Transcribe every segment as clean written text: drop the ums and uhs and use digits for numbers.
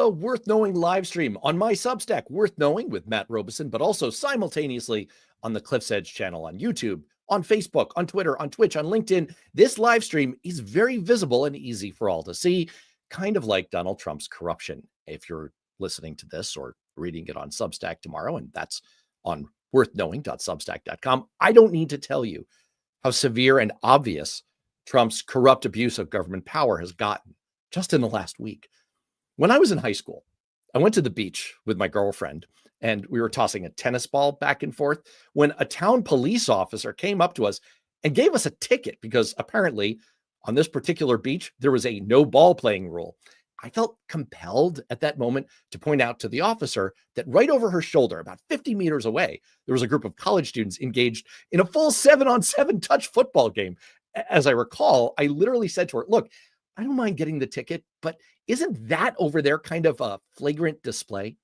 the Worth Knowing live stream on my Substack, Worth Knowing with Matt Robeson, but also simultaneously on the Cliff's Edge channel on YouTube, on Facebook, on Twitter, on Twitch, on LinkedIn. This live stream is very visible and easy for all to see, kind of like Donald Trump's corruption. If you're listening to this or reading it on Substack tomorrow, and that's on worthknowing.substack.com, I don't need to tell you how severe and obvious Trump's corrupt abuse of government power has gotten just in the last week. When I was in high school, I went to the beach with my girlfriend and we were tossing a tennis ball back and forth when a town police officer came up to us and gave us a ticket because apparently on this particular beach, there was a no ball playing rule. I felt compelled at that moment to point out to the officer that right over her shoulder, about 50 meters away, there was a group of college students engaged in a full 7-on-7 touch football game. As I recall, I literally said to her, look, I don't mind getting the ticket, but isn't that over there kind of a flagrant display?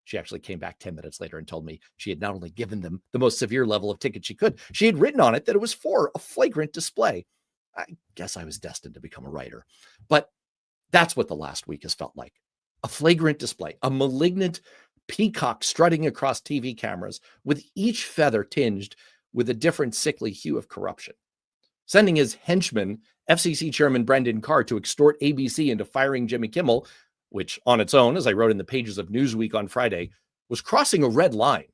She actually came back 10 minutes later and told me she had not only given them the most severe level of ticket she could, she had written on it that it was for a flagrant display. I guess I was destined to become a writer. But that's what the last week has felt like. A flagrant display, a malignant peacock strutting across TV cameras with each feather tinged with a different sickly hue of corruption. Sending his henchman, FCC Chairman Brendan Carr, to extort ABC into firing Jimmy Kimmel, which on its own, as I wrote in the pages of Newsweek on Friday, was crossing a red line.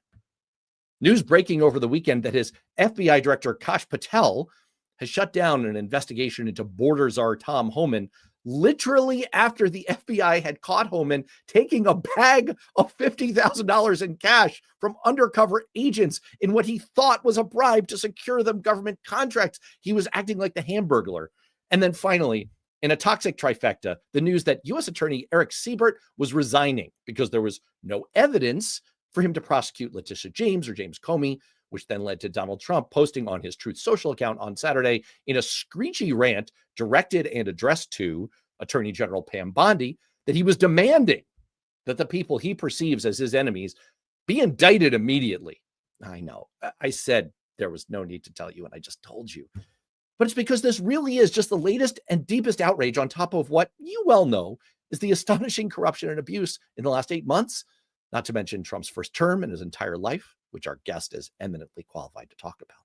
News breaking over the weekend that his FBI Director Kash Patel has shut down an investigation into border czar Tom Homan, literally after the FBI had caught Homan taking a bag of $50,000 in cash from undercover agents in what he thought was a bribe to secure them government contracts. He was acting like the Hamburglar. And then finally, in a toxic trifecta, the news that U.S. Attorney Eric Siebert was resigning because there was no evidence for him to prosecute Letitia James or James Comey, which then led to Donald Trump posting on his Truth Social account on Saturday in a screechy rant directed and addressed to Attorney General Pam Bondi that he was demanding that the people he perceives as his enemies be indicted immediately. I know. I said there was no need to tell you, and I just told you. But it's because this really is just the latest and deepest outrage on top of what you well know is the astonishing corruption and abuse in the last 8 months, not to mention Trump's first term and his entire life, which our guest is eminently qualified to talk about.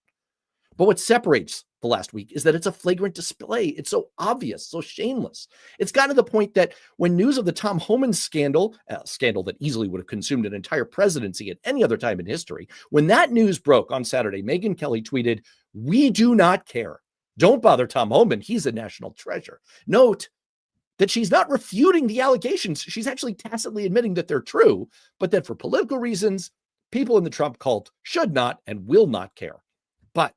But what separates the last week is that it's a flagrant display. It's so obvious, so shameless. It's gotten to the point that when news of the Tom Homan scandal, a scandal that easily would have consumed an entire presidency at any other time in history, when that news broke on Saturday, Megyn Kelly tweeted, "We do not care. Don't bother Tom Homan. He's a national treasure." Note that she's not refuting the allegations. She's actually tacitly admitting that they're true, but that for political reasons, people in the Trump cult should not and will not care. But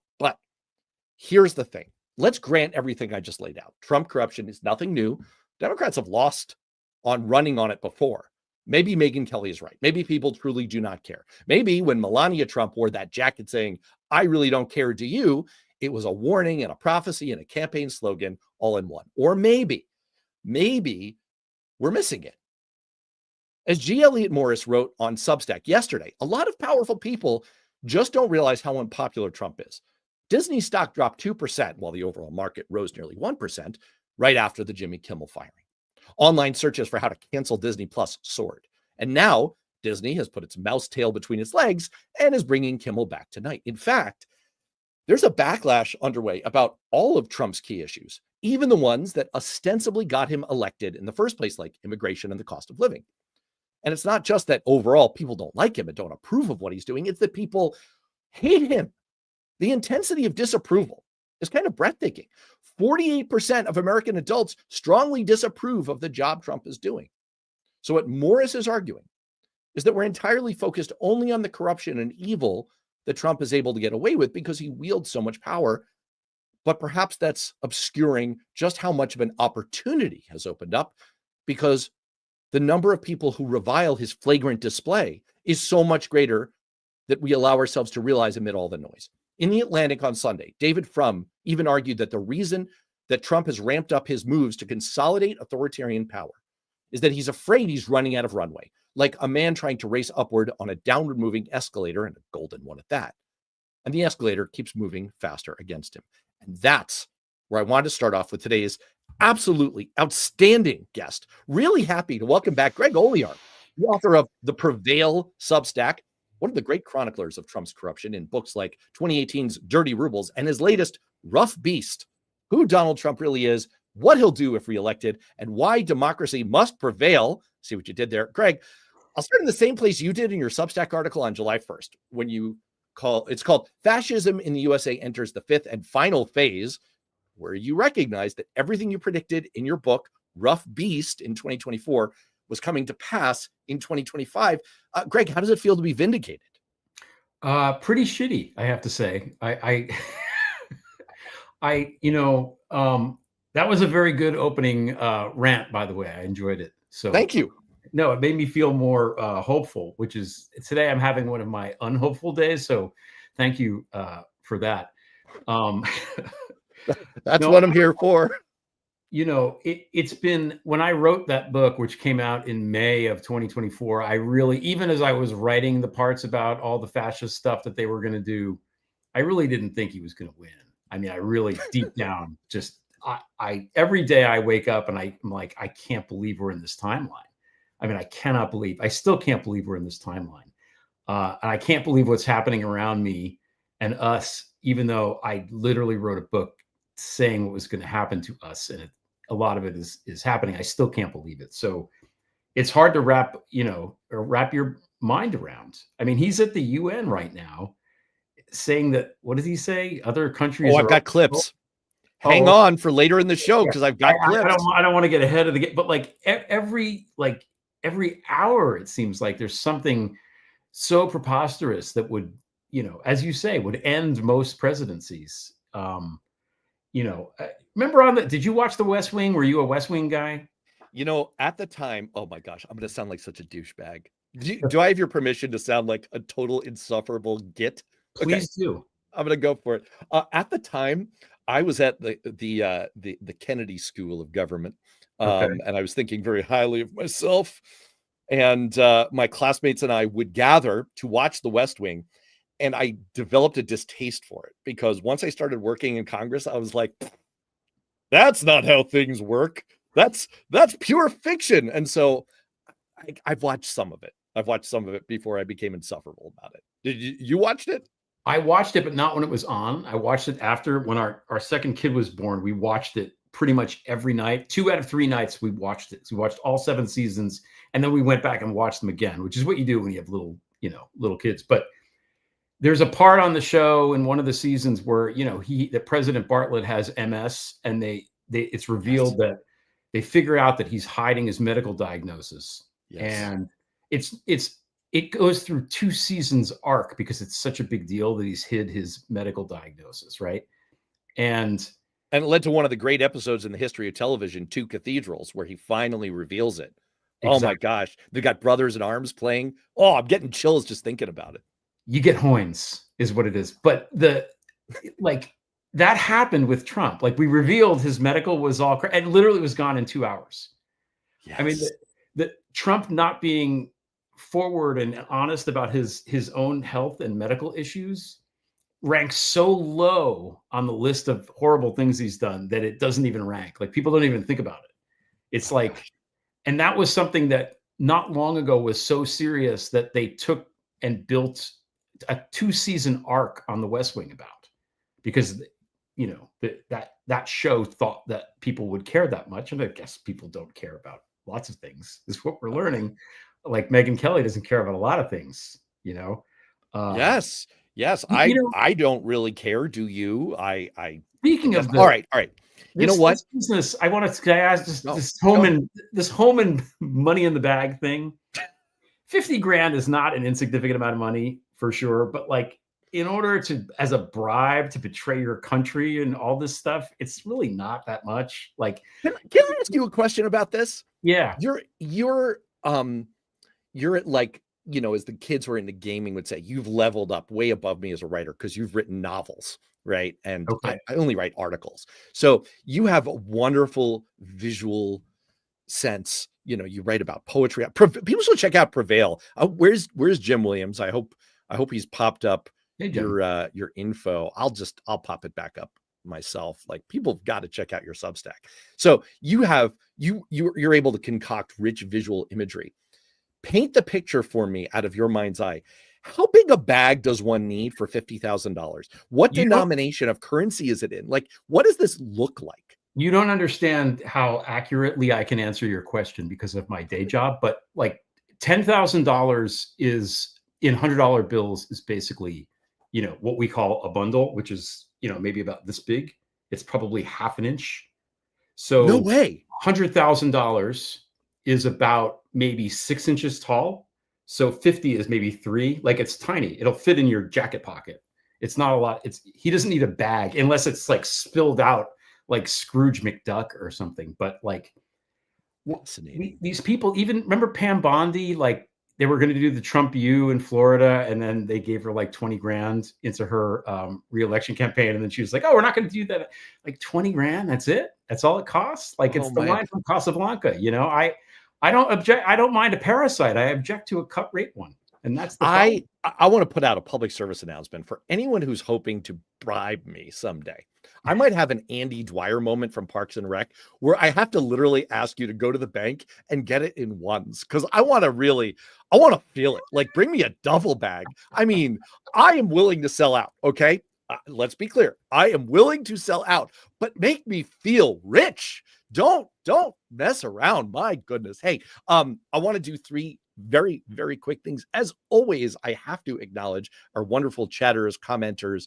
here's the thing. Let's grant everything I just laid out. Trump corruption is nothing new. Democrats have lost on running on it before. Maybe Megyn Kelly is right. Maybe people truly do not care. Maybe when Melania Trump wore that jacket saying, "I really don't care, do you?" it was a warning and a prophecy and a campaign slogan all in one. Or maybe we're missing it. As G. Elliott Morris wrote on Substack yesterday, a lot of powerful people just don't realize how unpopular Trump is. Disney stock dropped 2% while the overall market rose nearly 1% right after the Jimmy Kimmel firing. Online searches for how to cancel Disney Plus soared. And now Disney has put its mouse tail between its legs and is bringing Kimmel back tonight. In fact, there's a backlash underway about all of Trump's key issues, even the ones that ostensibly got him elected in the first place, like immigration and the cost of living. And it's not just that overall people don't like him and don't approve of what he's doing. It's that people hate him. The intensity of disapproval is kind of breathtaking. 48% of American adults strongly disapprove of the job Trump is doing. So what Morris is arguing is that we're entirely focused only on the corruption and evil that Trump is able to get away with because he wields so much power. But perhaps that's obscuring just how much of an opportunity has opened up because the number of people who revile his flagrant display is so much greater that we allow ourselves to realize amid all the noise. In The Atlantic on Sunday, David Frum even argued that the reason that Trump has ramped up his moves to consolidate authoritarian power is that he's afraid he's running out of runway, like a man trying to race upward on a downward moving escalator, and a golden one at that. And the escalator keeps moving faster against him. And that's where I wanted to start off with today's absolutely outstanding guest. Really happy to welcome back Greg Olear, the author of The Prevail Substack, one of the great chroniclers of Trump's corruption in books like 2018's Dirty Rubles and his latest Rough Beast, who Donald Trump really is, what he'll do if reelected, and why democracy must prevail. See what you did there, Greg. I'll start in the same place you did in your Substack article on July 1st, when it's called Fascism in the USA Enters the Fifth and Final Phase, where you recognize that everything you predicted in your book, Rough Beast, in 2024 was coming to pass in 2025. Greg, how does it feel to be vindicated? Pretty shitty, I have to say. That was a very good opening rant, by the way. I enjoyed it. So thank you. No, it made me feel more hopeful, which is today I'm having one of my unhopeful days. So thank you for that. That's what I'm here for. It's been, when I wrote that book, which came out in May of 2024, I really, even as I was writing the parts about all the fascist stuff that they were going to do, I really didn't think he was going to win. I mean, I really deep down, just I every day I wake up and I'm like, I can't believe we're in this timeline. I mean, I still can't believe we're in this timeline. And I can't believe what's happening around me and us, even though I literally wrote a book saying what was going to happen to us. And a lot of it is happening. I still can't believe it. So it's hard to wrap your mind around. I mean, he's at the UN right now saying that, what does he say? Other countries. Oh, I've got clips. Hang on for later in the show, because I've got clips. I don't want to get ahead of the game, but every hour, it seems like there's something so preposterous that would, as you say, would end most presidencies. Remember did you watch The West Wing? Were you a West Wing guy? At the time, oh my gosh, I'm going to sound like such a douchebag. Do I have your permission to sound like a total insufferable git? Please do. I'm going to go for it. At the time, I was at the Kennedy School of Government, and I was thinking very highly of myself. And my classmates and I would gather to watch The West Wing, and I developed a distaste for it, because once I started working in Congress, I was like, that's not how things work. That's pure fiction. And so I've watched some of it. I've watched some of it before I became insufferable about it. Did you watched it? I watched it, but not when it was on. I watched it after, when our second kid was born. We watched it pretty much every night. 2 out of 3 nights we watched it. So we watched all 7 seasons, and then we went back and watched them again, which is what you do when you have little kids. But there's a part on the show in one of the seasons where, the President Bartlett has MS, and it's revealed that they figure out that he's hiding his medical diagnosis. Yes. And it goes through 2 seasons arc, because it's such a big deal that he's hid his medical diagnosis, right? And it led to one of the great episodes in the history of television, 2 Cathedrals, where he finally reveals it. Exactly. Oh my gosh. They got brothers in arms playing. Oh, I'm getting chills just thinking about it. You get Hoynes is what it is. But that happened with Trump. We revealed his medical was all and literally was gone in 2 hours. Yes. I mean, the Trump not being forward and honest about his own health and medical issues ranks so low on the list of horrible things he's done that it doesn't even rank. People don't even think about it. It's and that was something that not long ago was so serious that they took and built a 2-season arc on The West Wing about, because that show thought that people would care that much. And I guess people don't care about lots of things, is what we're learning. Megyn Kelly doesn't care about a lot of things, Yes. I don't really care. Do you? Speaking of all right. You know what? This business, I want to ask this home and money in the bag thing. 50 grand is not an insignificant amount of money, for sure. But in order to, as a bribe to betray your country and all this stuff, it's really not that much. Can I ask you a question about this? Yeah. You're at as the kids who are into gaming would say, you've leveled up way above me as a writer, because you've written novels, right? And I only write articles. So you have a wonderful visual sense. You write about poetry. People should check out Prevail. Where's Jim Williams? I hope he's popped up your info. I'll pop it back up myself, like people have got to check out your Substack. So you're able to concoct rich visual imagery. Paint the picture for me out of your mind's eye. How big a bag does one need for $50,000? What denomination of currency is it in? Like, what does this look like? You don't understand how accurately I can answer your question because of my day job, but like $10,000 is in $100 bills is basically, what we call a bundle, which is, maybe about this big. It's probably half an inch. So no way. $100,000 is about maybe 6 inches tall. So 50 is maybe 3. Like, it's tiny. It'll fit in your jacket pocket. It's not a lot. He doesn't need a bag unless it's like spilled out like Scrooge McDuck or something. But like, these people, even remember Pam Bondi, like they were going to do the Trump U in Florida, and then they gave her like 20 grand into her re-election campaign, and then she was like, "Oh, we're not going to do that." Like 20 grand, that's it. That's all it costs. Like, it's the line from Casablanca. I don't object. I don't mind a parasite. I object to a cut rate one. And that's the I want to put out a public service announcement for anyone who's hoping to bribe me someday. I might have an Andy Dwyer moment from Parks and Rec where I have to literally ask you to go to the bank and get it in ones, because I want to feel it. Like, bring me a duffel bag. I mean, I am willing to sell out. Okay. Let's be clear. I am willing to sell out, but make me feel rich. Don't mess around. My goodness. Hey, I want to do 3 very, very quick things. As always, I have to acknowledge our wonderful chatters, commenters,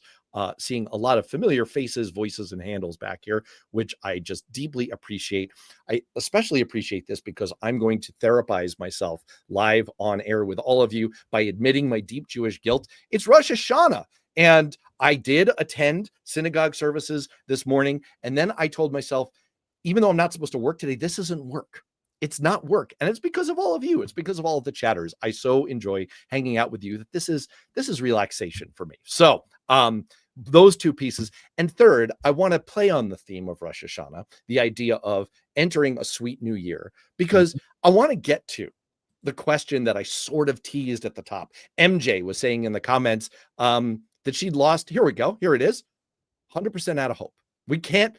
seeing a lot of familiar faces, voices, and handles back here, which I just deeply appreciate. I especially appreciate this because I'm going to therapize myself live on air with all of you by admitting my deep Jewish guilt. It's Rosh Hashanah. And I did attend synagogue services this morning. And then I told myself, even though I'm not supposed to work today, this isn't work. It's not work. And it's because of all of you. It's because of all of the chatters. I so enjoy hanging out with you that this is relaxation for me. So those 2 pieces. And third, I want to play on the theme of Rosh Hashanah, the idea of entering a sweet new year, because I want to get to the question that I sort of teased at the top. MJ was saying in the comments that she'd lost. Here we go. Here it is. 100% out of hope. We can't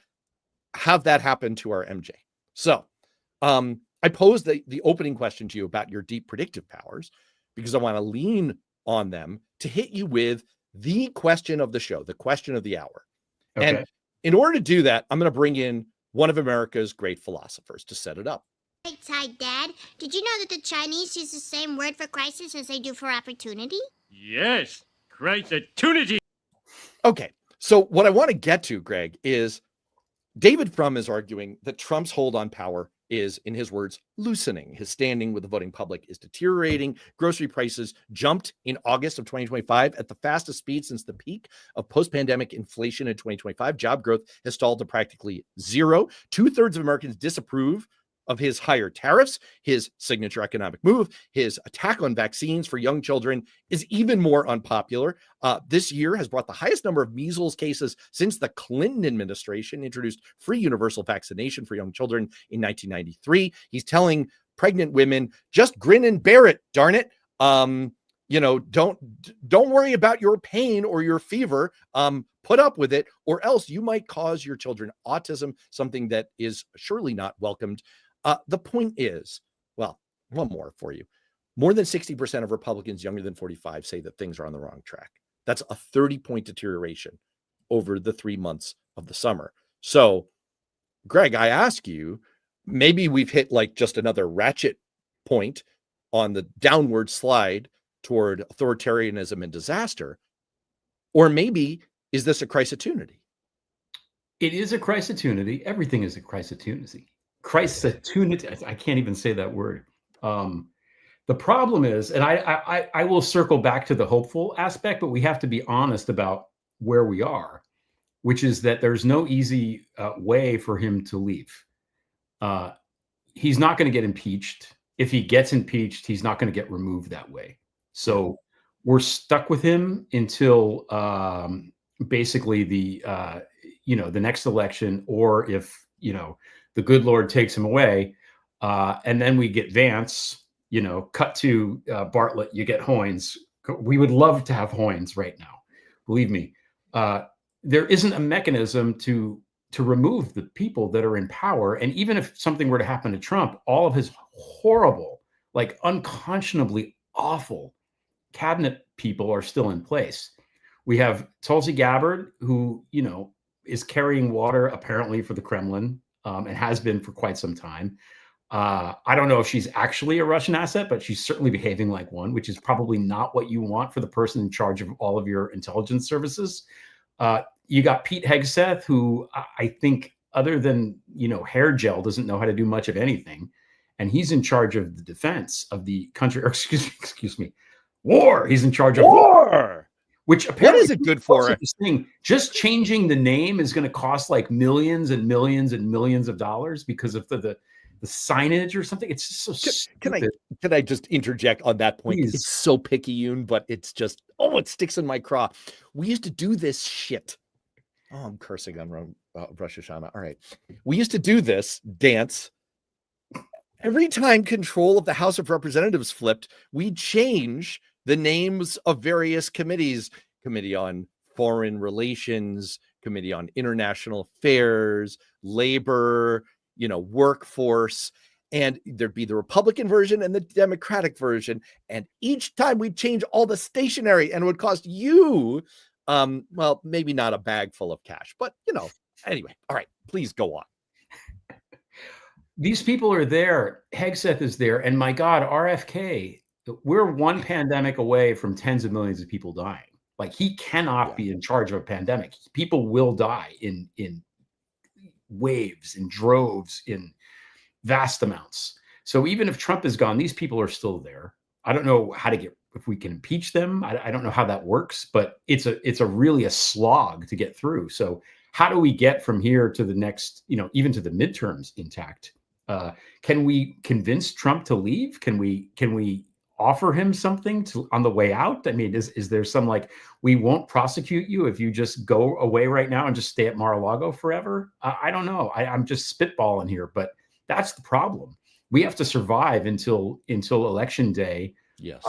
have that happen to our MJ. So I posed the opening question to you about your deep predictive powers because I want to lean on them to hit you with the question of the show, the question of the hour. Okay. And in order to do that, I'm going to bring in one of America's great philosophers to set it up. Hi, Dad. Did you know that the Chinese use the same word for crisis as they do for opportunity? Yes, crisis-tunity. Okay, so what I want to get to, Greg, is David Frum is arguing that Trump's hold on power is, in his words, loosening. His standing with the voting public is deteriorating. Grocery prices jumped in August of 2025 at the fastest speed since the peak of post-pandemic inflation in 2025. Job growth has stalled to practically 0. 2/3 of Americans disapprove of his higher tariffs. His signature economic move, his attack on vaccines for young children, is even more unpopular. This year has brought the highest number of measles cases since the Clinton administration introduced free universal vaccination for young children in 1993. He's telling pregnant women, just grin and bear it, darn it. Don't worry about your pain or your fever. Put up with it, or else you might cause your children autism, something that is surely not welcomed. The point is, well, one more for you. More than 60% of Republicans younger than 45 say that things are on the wrong track. That's a 30-point deterioration over the 3 months of the summer. So, Greg, I ask you, maybe we've hit like just another ratchet point on the downward slide toward authoritarianism and disaster, or maybe is this a crisis-tunity? It is a crisis-tunity. Everything is a crisis-tunity. Crisis-tunity. I can't even say that word. The problem is, and I will circle back to the hopeful aspect, but we have to be honest about where we are, which is that there's no easy way for him to leave. He's not going to get impeached. If he gets impeached, he's not going to get removed that way. So we're stuck with him until basically the next election, or if the good Lord takes him away, and then we get Vance. Cut to Bartlett, you get Hoynes. We would love to have Hoynes right now. Believe me. there isn't a mechanism to remove the people that are in power. And even if something were to happen to Trump, all of his horrible, like unconscionably awful cabinet people are still in place. We have Tulsi Gabbard, who, you know, is carrying water apparently for the Kremlin, and has been for quite some time. I don't know if she's actually a Russian asset, but she's certainly behaving like one, which is probably not what you want for the person in charge of all of your intelligence services. You got Pete Hegseth, who I think, other than, you know, hair gel, doesn't know how to do much of anything, and he's in charge of the defense of the country. Or excuse me, war. He's in charge of War. Which apparently, what is it good for? This thing, just changing the name is going to cost like millions and millions and millions of dollars because of the signage or something. It's just so stupid. Can I just interject on that point? Please. It's so picayune, but it's just, it sticks in my craw. We used to do this shit. Oh, I'm cursing on Rosh Hashanah. All right. We used to do this dance. Every time control of the House of Representatives flipped, we'd change the names of various committees: Committee on Foreign Relations, Committee on International Affairs, Labor, Workforce. And there'd be the Republican version and the Democratic version. And each time we'd change all the stationery, and it would cost you, well, maybe not a bag full of cash, but, anyway. All right, please go on. These people are there. Hegseth is there. And my God, RFK, we're one pandemic away from tens of millions of people dying. Like, he cannot be in charge of a pandemic. People will die in waves, in droves, in vast amounts. So even if Trump is gone, these people are still there. I don't know if we can impeach them. I don't know how that works, but it's a really a slog to get through. So how do we get from here to the next, even to the midterms intact? Can we convince Trump to leave? Can we offer him something on the way out? I mean, is there some, like, we won't prosecute you if you just go away right now and just stay at Mar-a-Lago forever? I don't know. I'm just spitballing here, but that's the problem. We have to survive until election day. Yes.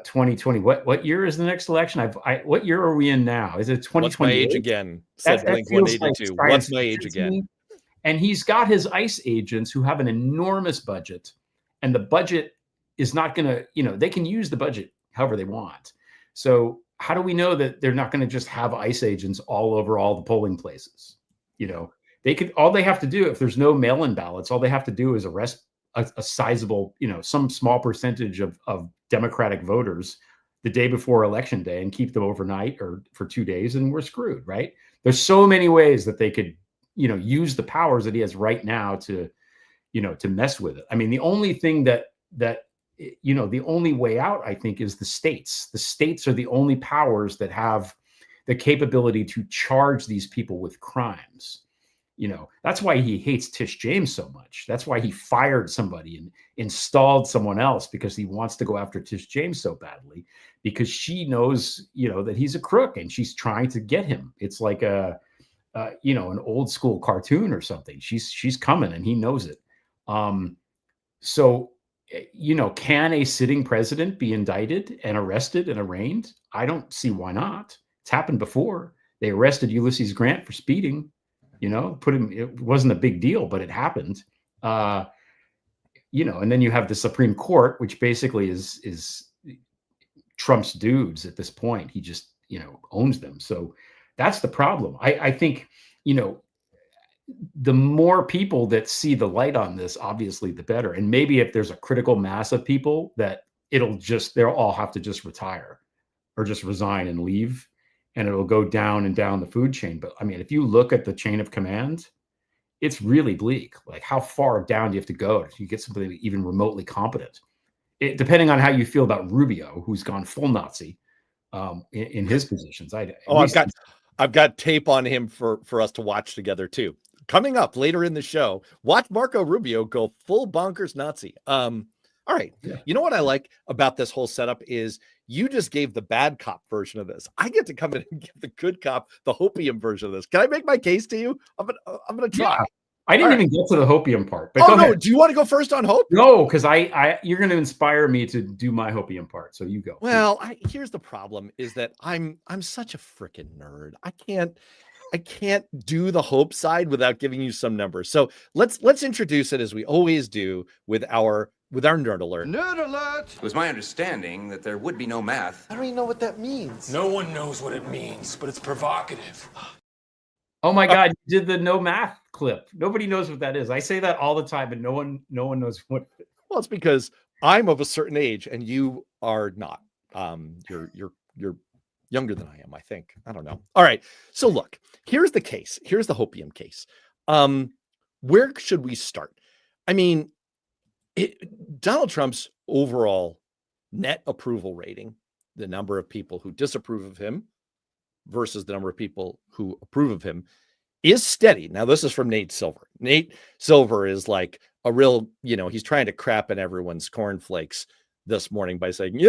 2020. What year is the next election? What year are we in now? Is it 2020? What's my age again? Said Blink 182. What's my age again? And he's got his ICE agents who have an enormous budget, and the budget is not going to, they can use the budget however they want. So how do we know that they're not going to just have ICE agents all over all the polling places? All they have to do, if there's no mail-in ballots, all they have to do is arrest a sizable, some small percentage of Democratic voters the day before election day and keep them overnight or for 2 days, and we're screwed, right? There's so many ways that they could, use the powers that he has right now to mess with it. I mean, the only thing that the only way out, I think, is the states. The states are the only powers that have the capability to charge these people with crimes. That's why he hates Tish James so much. That's why he fired somebody and installed someone else, because he wants to go after Tish James so badly, because she knows, that he's a crook and she's trying to get him. It's like an old school cartoon or something. She's coming and he knows it. So, can a sitting president be indicted and arrested and arraigned? I don't see why not. It's happened before. They arrested Ulysses Grant for speeding. Put him. It wasn't a big deal, but it happened. And then you have the Supreme Court, which basically is Trump's dudes at this point. He just, owns them. So that's the problem. I think, the more people that see the light on this, obviously, the better. And maybe if there's a critical mass of people that they'll all have to just retire or just resign and leave, and it'll go down and down the food chain. But I mean, if you look at the chain of command, it's really bleak. Like, how far down do you have to go to get somebody even remotely competent? Depending on how you feel about Rubio, who's gone full Nazi in his positions. I've got tape on him for us to watch together too. Coming up later in the show, watch Marco Rubio go full bonkers Nazi. All right. Yeah. You know what I like about this whole setup is you just gave the bad cop version of this. I get to come in and give the good cop, the hopium version of this. Can I make my case to you? I'm gonna try. Yeah. I didn't even get to the hopium part. But no, do you want to go first on hope? No, because you're going to inspire me to do my hopium part. So you go. Well, here's the problem: is that I'm such a freaking nerd. I can't do the hope side without giving you some numbers. So let's introduce it as we always do with our nerd alert. Nerd alert! It was my understanding that there would be no math. I don't even know what that means. No one knows what it means, but it's provocative. Oh my God, you did the no math clip. Nobody knows what that is. I say that all the time, and no one knows what. Well, it's because I'm of a certain age and you are not. You're younger than I am, I think. I don't know. All right. So look, here's the case. Here's the hopium case. Where should we start? I mean, Donald Trump's overall net approval rating, the number of people who disapprove of him versus the number of people who approve of him, is steady. Now, this is from Nate Silver. Nate Silver is like a real, he's trying to crap in everyone's cornflakes this morning by saying,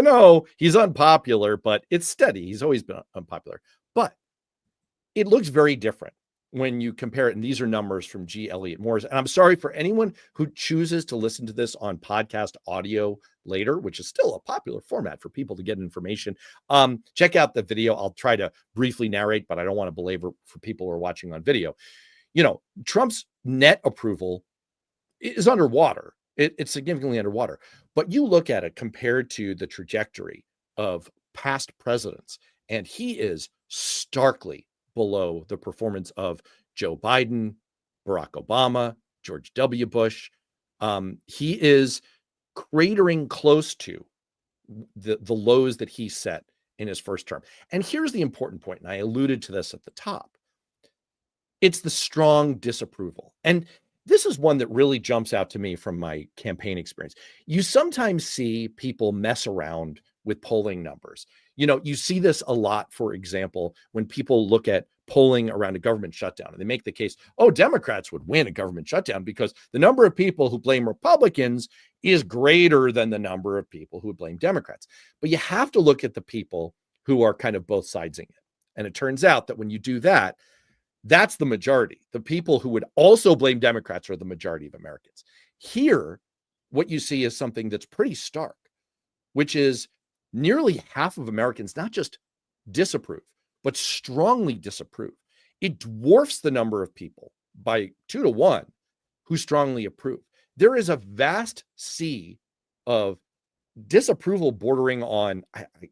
he's unpopular, but it's steady. He's always been unpopular. But it looks very different when you compare it. And these are numbers from G. Elliott Moore's. And I'm sorry for anyone who chooses to listen to this on podcast audio later, which is still a popular format for people to get information. Check out the video. I'll try to briefly narrate, but I don't want to belabor for people who are watching on video. Trump's net approval is underwater. It's significantly underwater. But you look at it compared to the trajectory of past presidents, and he is starkly below the performance of Joe Biden, Barack Obama, George W. Bush. He is cratering close to the lows that he set in his first term. And here's the important point, and I alluded to this at the top. It's the strong disapproval. And this is one that really jumps out to me from my campaign experience. You sometimes see people mess around with polling numbers. You see this a lot, for example, when people look at polling around a government shutdown and they make the case, Democrats would win a government shutdown because the number of people who blame Republicans is greater than the number of people who would blame Democrats. But you have to look at the people who are kind of both sidesing it. And it turns out that when you do that, that's the majority. The people who would also blame Democrats are the majority of Americans. Here, what you see is something that's pretty stark, which is nearly half of Americans not just disapprove, but strongly disapprove. It dwarfs the number of people by 2 to 1 who strongly approve. There is a vast sea of disapproval bordering on,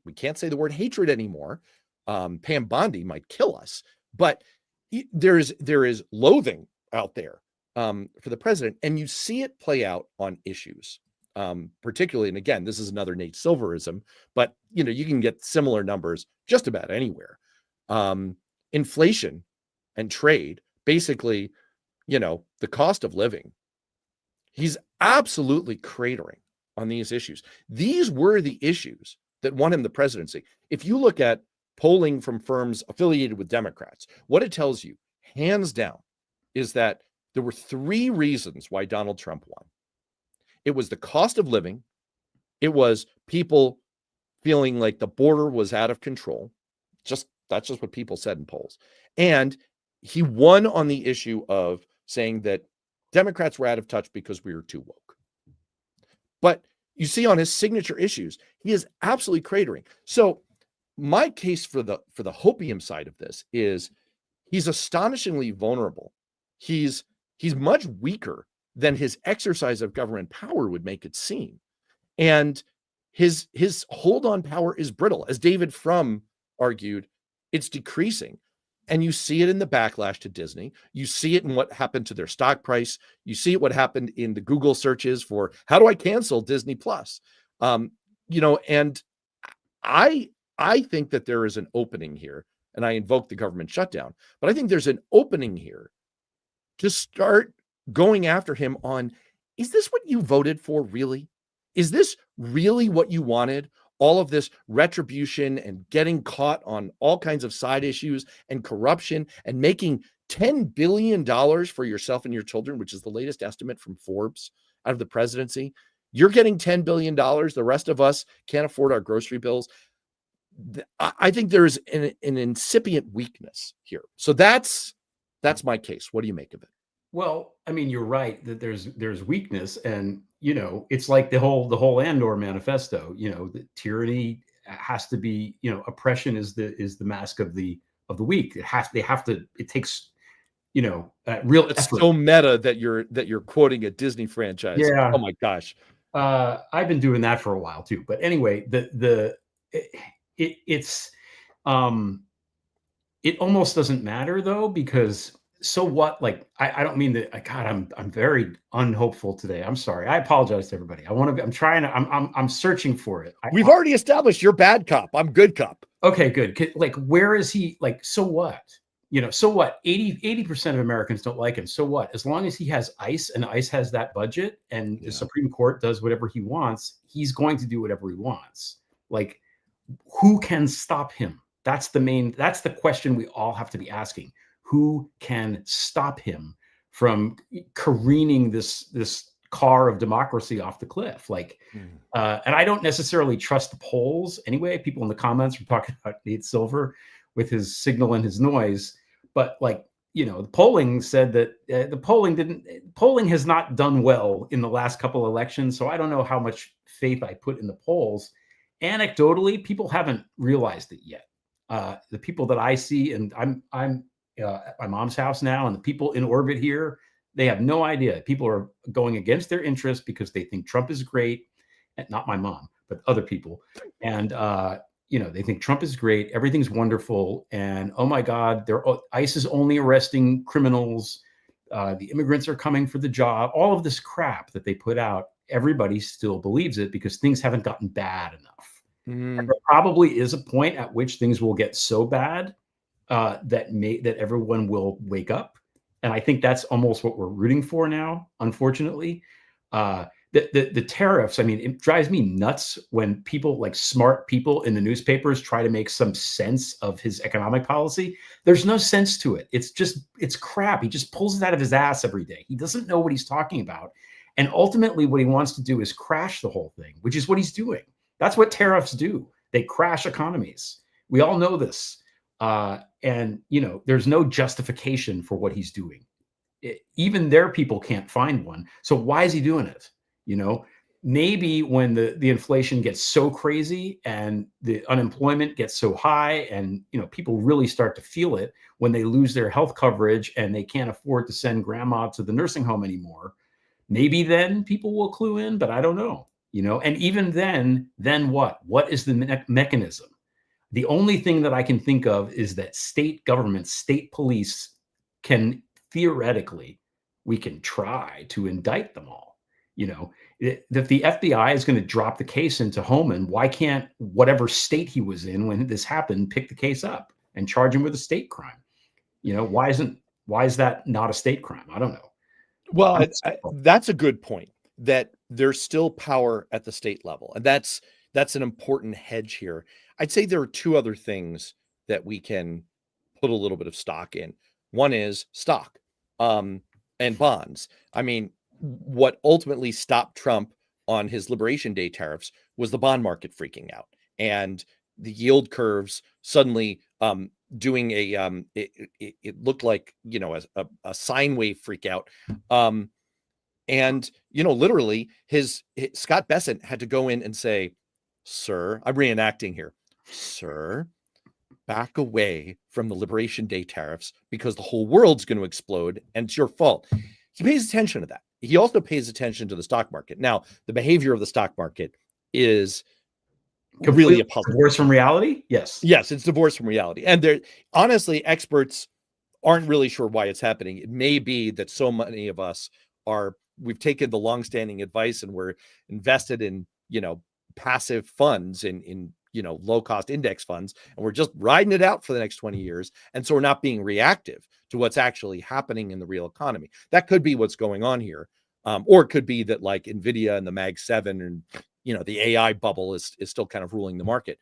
we can't say the word hatred anymore. Pam Bondi might kill us, but there is loathing out there for the president, and you see it play out on issues, particularly. And again, this is another Nate Silverism, but you can get similar numbers just about anywhere. Inflation and trade, basically, the cost of living. He's absolutely cratering on these issues. These were the issues that won him the presidency. If you look at polling from firms affiliated with Democrats, what it tells you, hands down, is that there were 3 reasons why Donald Trump won. It was the cost of living. It was people feeling like the border was out of control. That's just what people said in polls. And he won on the issue of saying that Democrats were out of touch because we were too woke. But you see on his signature issues, he is absolutely cratering. So my case for the hopium side of this is he's astonishingly vulnerable. He's much weaker than his exercise of government power would make it seem. And his hold on power is brittle. As David Frum argued, it's decreasing. And you see it in the backlash to Disney. You see it in what happened to their stock price. You see what happened in the Google searches for how do I cancel Disney Plus? And I think that there is an opening here, and I invoke the government shutdown, but I think there's an opening here to start going after him on, is this what you voted for, really? Is this really what you wanted? All of this retribution and getting caught on all kinds of side issues and corruption and making $10 billion for yourself and your children, which is the latest estimate from Forbes out of the presidency. You're getting $10 billion. The rest of us can't afford our grocery bills. I think there's an incipient weakness here. So that's my case. What do you make of it? Well, I mean, you're right that there's weakness, and it's like the whole Andor manifesto. That tyranny has to be, oppression is the mask of the of the week. It takes, real It's effort. so meta that you're quoting a Disney franchise. Yeah. Oh my gosh. I've been doing that for a while too. But anyway, it almost doesn't matter though, because so what? Like, I don't mean that. God, I'm very unhopeful today. I'm sorry. I apologize to everybody. I'm searching for it. We've already established you're bad cop. I'm good cop. Okay, good. Like, where is he? Like, so what? So what? 80% of Americans don't like him. So what? As long as he has ICE and ICE has that budget and the Supreme Court does whatever he wants, he's going to do whatever he wants. Like, who can stop him? That's the question we all have to be asking. Who can stop him from careening this car of democracy off the cliff? Like, and I don't necessarily trust the polls anyway. People in the comments were talking about Nate Silver with his signal and his noise, but like, the polling said that polling has not done well in the last couple elections. So I don't know how much faith I put in the polls. Anecdotally, people haven't realized it yet. The people that I see, and I'm at my mom's house now, and the people in orbit here, they have no idea. People are going against their interests because they think Trump is great, and not my mom, but other people. And they think Trump is great, everything's wonderful, and oh my God, ICE is only arresting criminals. The immigrants are coming for the job. All of this crap that they put out, everybody still believes it because things haven't gotten bad enough. And there probably is a point at which things will get so bad that everyone will wake up, and I think that's almost what we're rooting for now. Unfortunately, the tariffs. I mean, it drives me nuts when people, like smart people in the newspapers, try to make some sense of his economic policy. There's no sense to it. It's crap. He just pulls it out of his ass every day. He doesn't know what he's talking about, and ultimately, what he wants to do is crash the whole thing, which is what he's doing. That's what tariffs do. They crash economies. We all know this. And there's no justification for what he's doing. Even their people can't find one. So why is he doing it? Maybe when the inflation gets so crazy and the unemployment gets so high and, people really start to feel it when they lose their health coverage and they can't afford to send grandma to the nursing home anymore. Maybe then people will clue in, but I don't know. And even then what? What is the mechanism? The only thing that I can think of is that state governments, state police can theoretically, we can try to indict them all. If the FBI is going to drop the case into Homan, why can't whatever state he was in when this happened pick the case up and charge him with a state crime? Why is that not a state crime? I don't know. Well, that's a good point, that there's still power at the state level. And that's an important hedge here. I'd say there are two other things that we can put a little bit of stock in. One is stock and bonds. I mean, what ultimately stopped Trump on his Liberation Day tariffs was the bond market freaking out and the yield curves suddenly doing it looked like, a sine wave freak out. And, literally his Scott Bessent had to go in and say, sir, I'm reenacting here, sir, back away from the Liberation Day tariffs because the whole world's going to explode and it's your fault. He pays attention to that. He also pays attention to the stock market. Now, the behavior of the stock market is really a puzzle. Divorce from reality? Yes. Yes, it's divorced from reality. And honestly, experts aren't really sure why it's happening. It may be that so many of us we've taken the longstanding advice and we're invested in, passive funds in low-cost index funds, and we're just riding it out for the next 20 years. And so we're not being reactive to what's actually happening in the real economy. That could be what's going on here. Or it could be that like NVIDIA and the Mag 7 and, the AI bubble is still kind of ruling the market.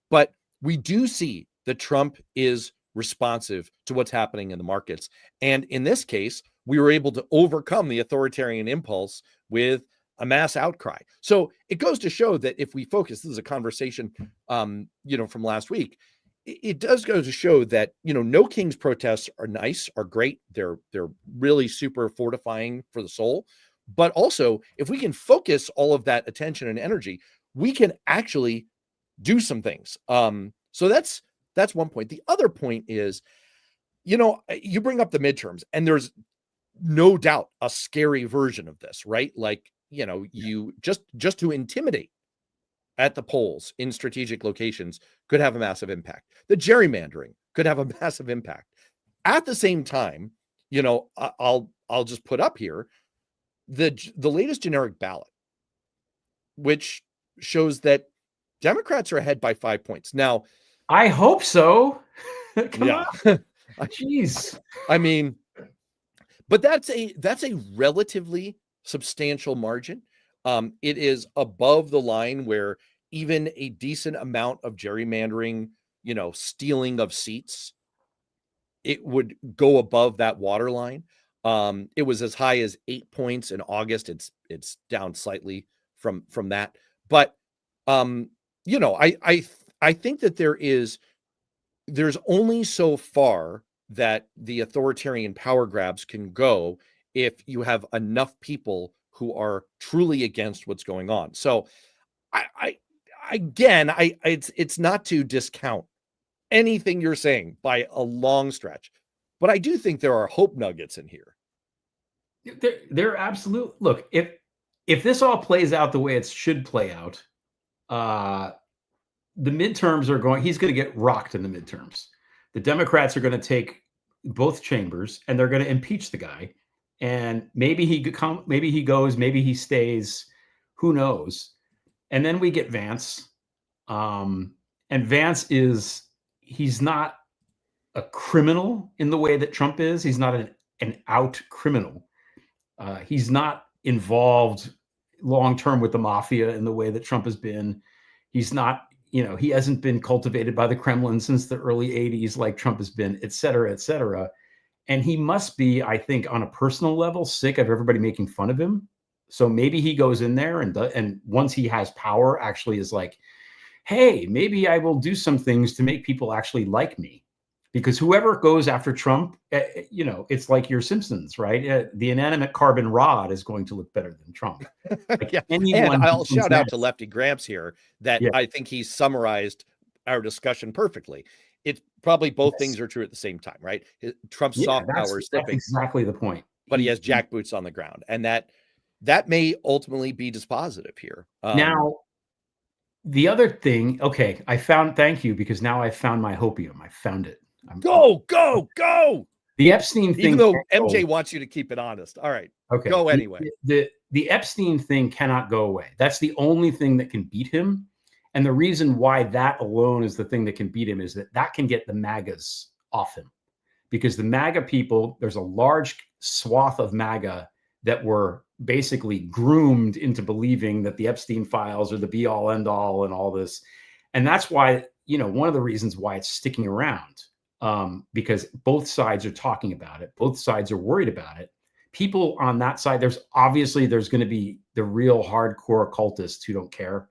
But we do see that Trump is responsive to what's happening in the markets. And in this case, we were able to overcome the authoritarian impulse with a mass outcry. So it goes to show that if we focus, this is a conversation, from last week, it does go to show that, No King's protests are nice, are great. They're really super fortifying for the soul. But also, if we can focus all of that attention and energy, we can actually do some things. So that's That's one point. The other point is, you bring up the midterms, and there's no doubt a scary version of this, right? Like, you just to intimidate at the polls in strategic locations could have a massive impact. The gerrymandering could have a massive impact. At the same time, I'll just put up here the latest generic ballot, which shows that Democrats are ahead by 5 points. Now, I hope so. Come yeah, on. Jeez. I mean, but that's a relatively substantial margin. It is above the line where even a decent amount of gerrymandering, stealing of seats, it would go above that waterline. It was as high as 8 points in August. It's down slightly from that, but I think that there's only so far that the authoritarian power grabs can go if you have enough people who are truly against what's going on. So it's not to discount anything you're saying by a long stretch, but I do think there are hope nuggets in here. They're absolute. Look, if this all plays out the way it should play out, the midterms are going, he's going to get rocked in the midterms. The Democrats are going to take both chambers and they're going to impeach the guy. And maybe he goes, maybe he stays, who knows? And then we get Vance. And Vance he's not a criminal in the way that Trump is. He's not an out criminal. He's not involved long-term with the mafia in the way that Trump has been. He's not, he hasn't been cultivated by the Kremlin since the early 80s like Trump has been, et cetera, et cetera. And he must be, I think, on a personal level, sick of everybody making fun of him. So maybe he goes in there and once he has power, actually is like, hey, maybe I will do some things to make people actually like me. Because whoever goes after Trump, it's like your Simpsons, right? The inanimate carbon rod is going to look better than Trump. Like Yeah. And I'll shout out to Lefty Gramps here that I think he's summarized our discussion perfectly. It's probably both things are true at the same time, right? Trump's soft power is that's exactly the point. But he has jackboots on the ground, and that may ultimately be dispositive here. Now, the other thing, okay, thank you, because now I found my hopium. I found it. Go! The Epstein thing, even though MJ wants you to keep it honest. All right, okay, go anyway. The Epstein thing cannot go away. That's the only thing that can beat him. And the reason why that alone is the thing that can beat him is that can get the MAGAs off him. Because the MAGA people, there's a large swath of MAGA that were basically groomed into believing that the Epstein files are the be all end all and all this. And that's why, one of the reasons why it's sticking around, because both sides are talking about it. Both sides are worried about it. People on that side, there's going to be the real hardcore occultists who don't care.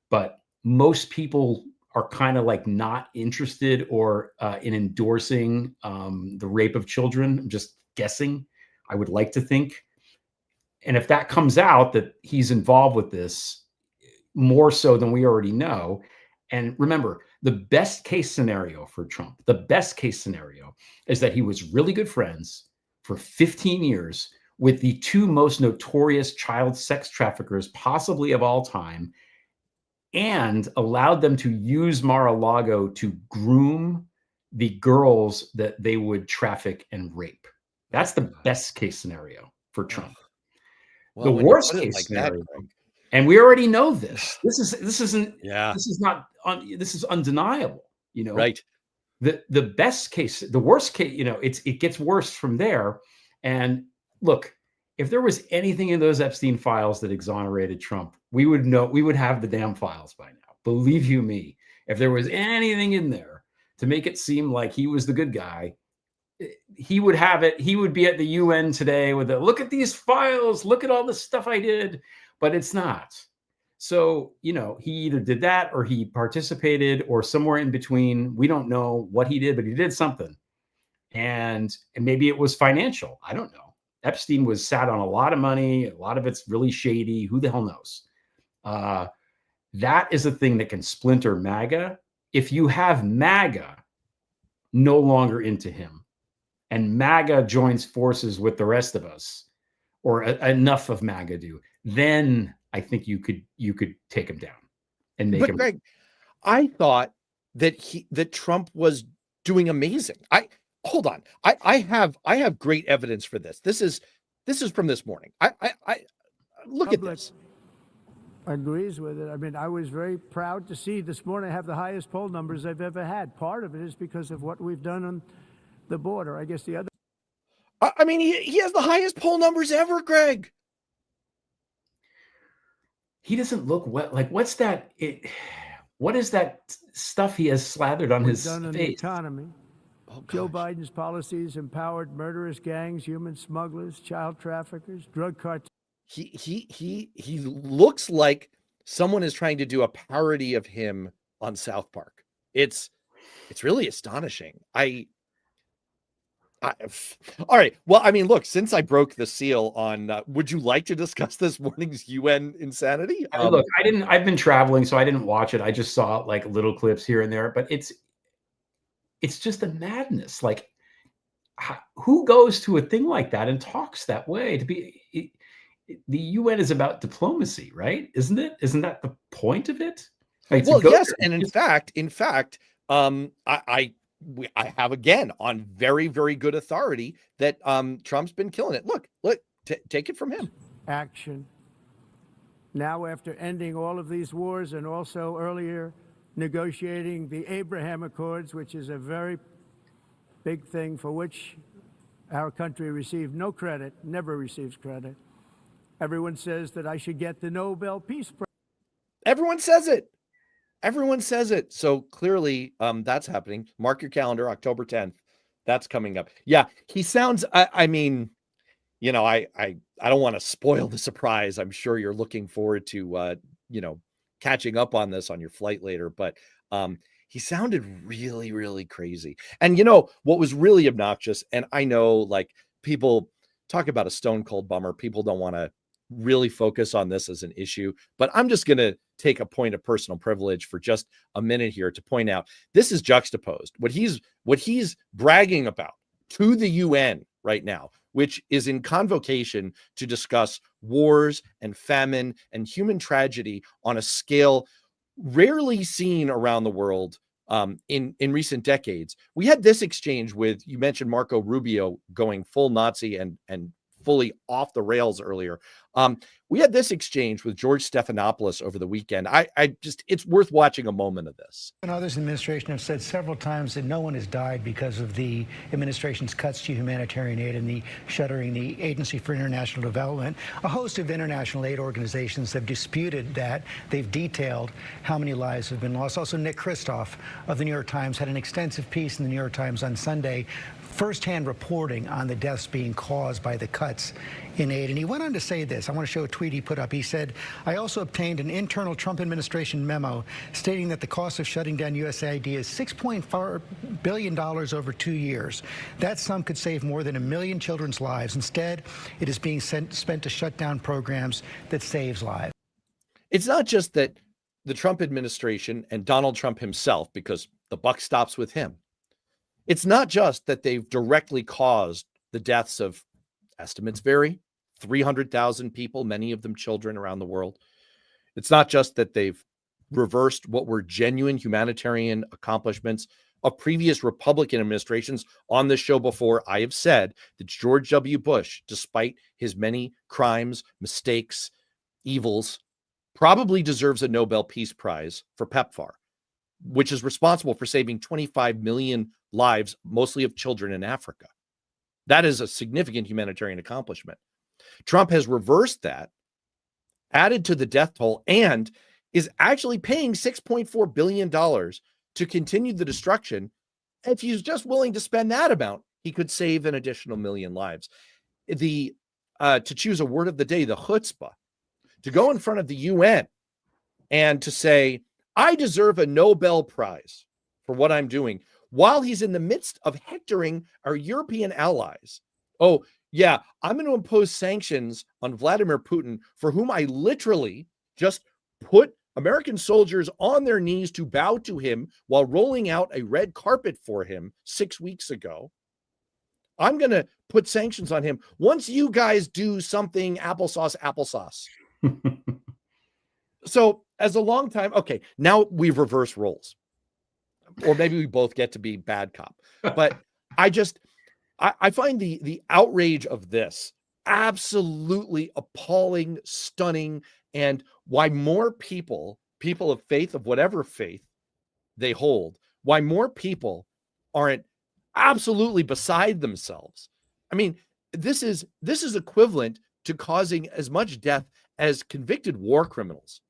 But most people are kind of like not interested or in endorsing the rape of children. I'm just guessing. I would like to think. And if that comes out that he's involved with this more so than we already know, and remember, the best case scenario for Trump, the best case scenario is that he was really good friends for 15 years with the two most notorious child sex traffickers possibly of all time, and allowed them to use Mar-a-Lago to groom the girls that they would traffic and rape. That's the best case scenario for Trump. Well, the worst case scenario, and we already know this. This is undeniable. Right. The best case, the worst case, it gets worse from there. And look, if there was anything in those Epstein files that exonerated Trump, we would have the damn files by now. Believe you me, if there was anything in there to make it seem like he was the good guy, he would have it. He would be at the UN today with look at these files, look at all the stuff I did, but it's not. So, he either did that or he participated or somewhere in between. We don't know what he did, but he did something. And maybe it was financial. I don't know. Epstein was sat on a lot of money. A lot of it's really shady. Who the hell knows? That is a thing that can splinter MAGA if you have MAGA no longer into him, and MAGA joins forces with the rest of us, or enough of MAGA do, then I think you could take him down and make But him. Greg, I thought that Trump was doing amazing. Hold on. I have great evidence for this. This is from this morning. I look at this. Agrees with it. I mean, I was very proud to see this morning I have the highest poll numbers I've ever had. Part of it is because of what we've done on the border. I guess the other. I mean, he has the highest poll numbers ever, Greg. He doesn't look well. Like, what's that? What is that stuff he has slathered on his done on the face? economy. Joe Biden's policies empowered murderous gangs, human smugglers, child traffickers, drug cartels. He looks like someone is trying to do a parody of him on South Park. It's really astonishing. All right. Well, I mean, look, since I broke the seal on, would you like to discuss this morning's UN insanity? Look, I've been traveling, so I didn't watch it. I just saw like little clips here and there, but it's just a madness. Like, who goes to a thing like that and talks that way? The UN is about diplomacy, right? Isn't it? Isn't that the point of it? Like, well, yes, and in fact, I have again on very, very good authority that Trump's been killing it. Look, take it from him. Action. Now, after ending all of these wars and also earlier negotiating the Abraham Accords, which is a very big thing for which our country received no credit, never receives credit. Everyone says that I should get the Nobel Peace Prize. Everyone says it. Everyone says it. So clearly that's happening. Mark your calendar, October 10th. That's coming up. Yeah, he sounds, I mean, you know, I don't want to spoil the surprise. I'm sure you're looking forward to, catching up on this on your flight later. But he sounded really, really crazy. And, what was really obnoxious, and I know like people talk about a stone cold bummer. People don't want to really focus on this as an issue, but I'm just going to take a point of personal privilege for just a minute here to point out this is juxtaposed. What he's bragging about to the UN right now, which is in convocation to discuss wars and famine and human tragedy on a scale rarely seen around the world in recent decades. We had this exchange with, you mentioned Marco Rubio going full Nazi and fully off the rails earlier. We had this exchange with George Stephanopoulos over the weekend. It's worth watching a moment of this. And others in the administration have said several times that no one has died because of the administration's cuts to humanitarian aid and the shuttering the Agency for International Development. A host of international aid organizations have disputed that. They've detailed how many lives have been lost. Also, Nick Kristof of the New York Times had an extensive piece in the New York Times on Sunday, firsthand reporting on the deaths being caused by the cuts in aid. And he went on to say this. I want to show a tweet he put up. He said, I also obtained an internal Trump administration memo stating that the cost of shutting down USAID is $6.4 billion over 2 years. That sum could save more than 1 million children's lives. Instead, it is being spent to shut down programs that saves lives. It's not just that the Trump administration and Donald Trump himself, because the buck stops with him, it's not just that they've directly caused the deaths of, estimates vary, 300,000 people, many of them children around the world. It's not just that they've reversed what were genuine humanitarian accomplishments of previous Republican administrations. On this show before, I have said that George W. Bush, despite his many crimes, mistakes, evils, probably deserves a Nobel Peace Prize for PEPFAR, which is responsible for saving 25 million lives, mostly of children in Africa. That is a significant humanitarian accomplishment. Trump has reversed that, added to the death toll, and is actually paying $6.4 billion to continue the destruction. If he's just willing to spend that amount, he could save an additional 1 million lives. To choose a word of the day, the chutzpah, to go in front of the UN and to say, I deserve a Nobel Prize for what I'm doing, while he's in the midst of hectoring our European allies. Oh, yeah, I'm going to impose sanctions on Vladimir Putin, for whom I literally just put American soldiers on their knees to bow to him while rolling out a red carpet for him 6 weeks ago. I'm going to put sanctions on him once you guys do something applesauce. So as a long time, okay, now we've reversed roles. Or maybe we both get to be bad cop. But I find the outrage of this absolutely appalling, stunning, and why more people of faith, of whatever faith they hold, why more people aren't absolutely beside themselves. I mean, this is equivalent to causing as much death as convicted war criminals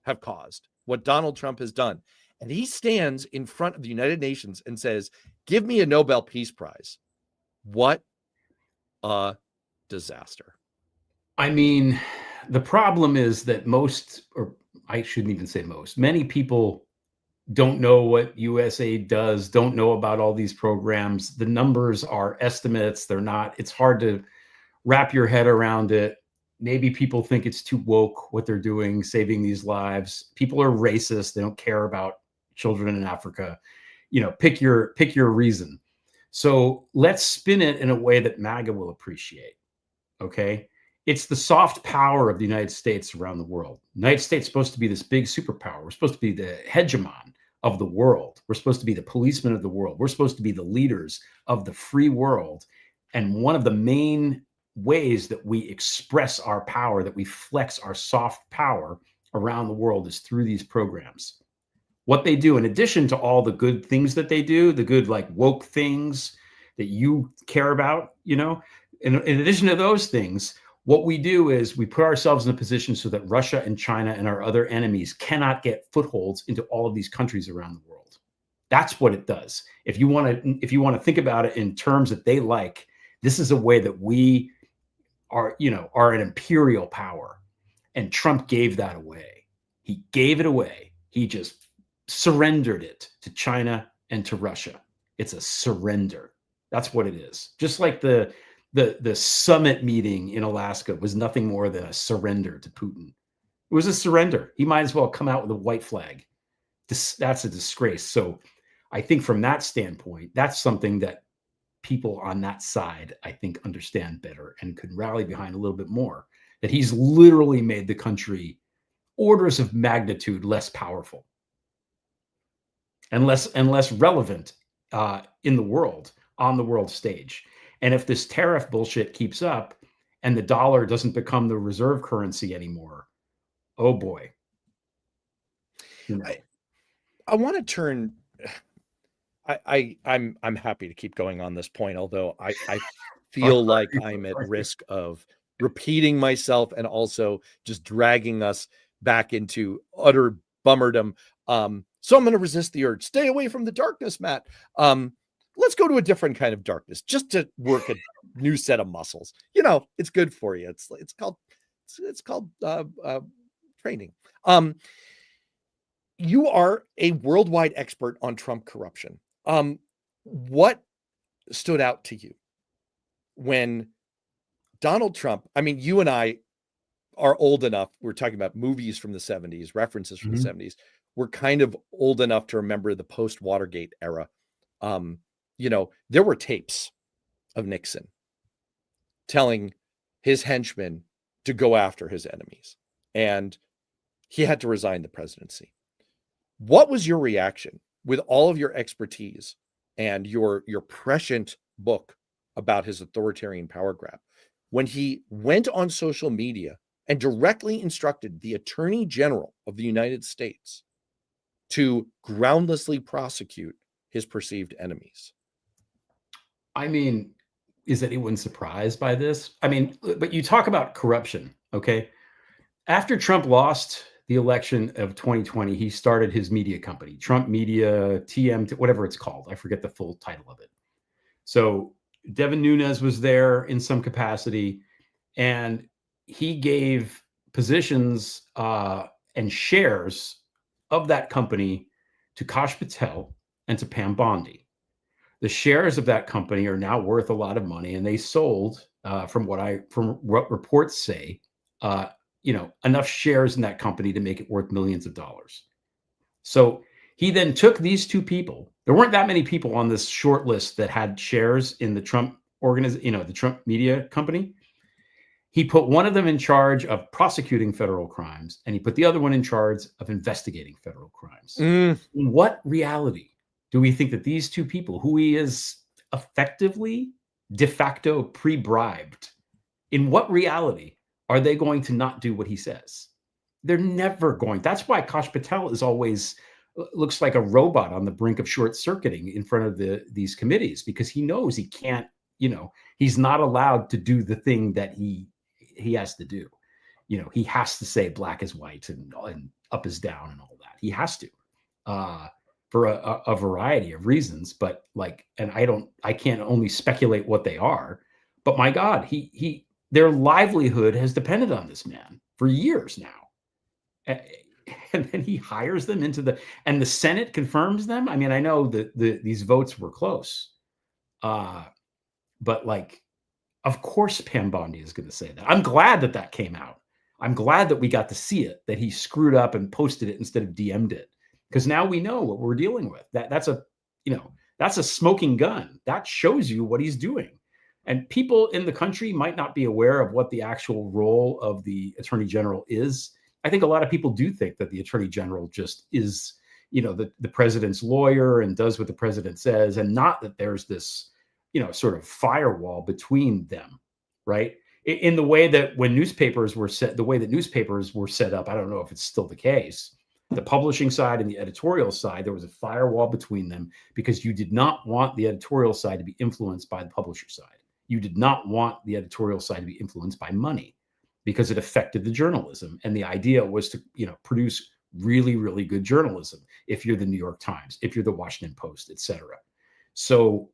have caused, what Donald Trump has done. And he stands in front of the United Nations and says, give me a Nobel Peace Prize. What a disaster. I mean, the problem is that most, or I shouldn't even say most, many people don't know what USAID does, don't know about all these programs. The numbers are estimates. They're not, it's hard to wrap your head around it. Maybe people think it's too woke what they're doing, saving these lives. People are racist. They don't care about children in Africa. You know, pick your reason. So let's spin it in a way that MAGA will appreciate. Okay. It's the soft power of the United States around the world. The United States is supposed to be this big superpower. We're supposed to be the hegemon of the world. We're supposed to be the policeman of the world. We're supposed to be the leaders of the free world. And one of the main ways that we express our power, that we flex our soft power around the world, is through these programs. What they do, in addition to all the good things that they do, the good like woke things that you care about, you know, in addition to those things, what we do is we put ourselves in a position so that Russia and China and our other enemies cannot get footholds into all of these countries around the world. That's what it does. If you want to think about it in terms that they like, this is a way that we are an imperial power. And Trump gave that away. He gave it away. He just surrendered it to China and to Russia. It's a surrender. That's what it is. Just like the summit meeting in Alaska was nothing more than a surrender to Putin. It was a surrender. He might as well come out with a white flag. That's a disgrace. So I think from that standpoint, that's something that people on that side, I think, understand better and could rally behind a little bit more, that he's literally made the country orders of magnitude less powerful and less relevant in the world, on the world stage. And if this tariff bullshit keeps up and the dollar doesn't become the reserve currency anymore, oh boy. You know. I want to turn. I'm happy to keep going on this point, although I feel like I'm at risk of repeating myself and also just dragging us back into utter bummerdom. So I'm going to resist the urge. Stay away from the darkness, Matt. Let's go to a different kind of darkness, just to work a new set of muscles. You know, it's good for you. It's called training. You are a worldwide expert on Trump corruption. What stood out to you when Donald Trump, I mean, you and I are old enough. We're talking about movies from the 70s, references from the 70s. We're kind of old enough to remember the post-Watergate era. You know, there were tapes of Nixon telling his henchmen to go after his enemies, and he had to resign the presidency. What was your reaction with all of your expertise and your prescient book about his authoritarian power grab when he went on social media and directly instructed the Attorney General of the United States to groundlessly prosecute his perceived enemies? I mean, is anyone surprised by this? I mean, but you talk about corruption, okay? After Trump lost the election of 2020, he started his media company, Trump Media, TM, whatever it's called. I forget the full title of it. So Devin Nunes was there in some capacity, and he gave positions and shares of that company to Kash Patel and to Pam Bondi. The shares of that company are now worth a lot of money, and they sold, from what reports say, enough shares in that company to make it worth millions of dollars. So he then took these two people. There weren't that many people on this short list that had shares in the Trump the Trump media company. He put one of them in charge of prosecuting federal crimes, and he put the other one in charge of investigating federal crimes. In what reality do we think that these two people, who he is effectively de facto pre-bribed, in what reality are they going to not do what he says? They're never going. That's why Kash Patel is always looks like a robot on the brink of short circuiting in front of these committees, because he knows he can't, he's not allowed to do the thing that he has to do. He has to say black is white and up is down and all that. He has to, for a variety of reasons. But I can't only speculate what they are. But my God, their livelihood has depended on this man for years now. And then he hires them and the Senate confirms them. I mean, I know that these votes were close, but of course Pam Bondi is going to say that. I'm glad that came out. I'm glad that we got to see it, that he screwed up and posted it instead of DM'd it, because now we know what we're dealing with. That's a smoking gun. That shows you what he's doing. And people in the country might not be aware of what the actual role of the Attorney General is. I think a lot of people do think that the Attorney General just is, the president's lawyer and does what the president says, and not that there's this, sort of firewall between them, right? In the way that when newspapers were set up, I don't know if it's still the case. The publishing side and the editorial side, there was a firewall between them, because you did not want the editorial side to be influenced by the publisher side. You did not want the editorial side to be influenced by money, because it affected the journalism. And the idea was to, produce really, really good journalism. If you're the New York Times, if you're the Washington Post, et cetera. So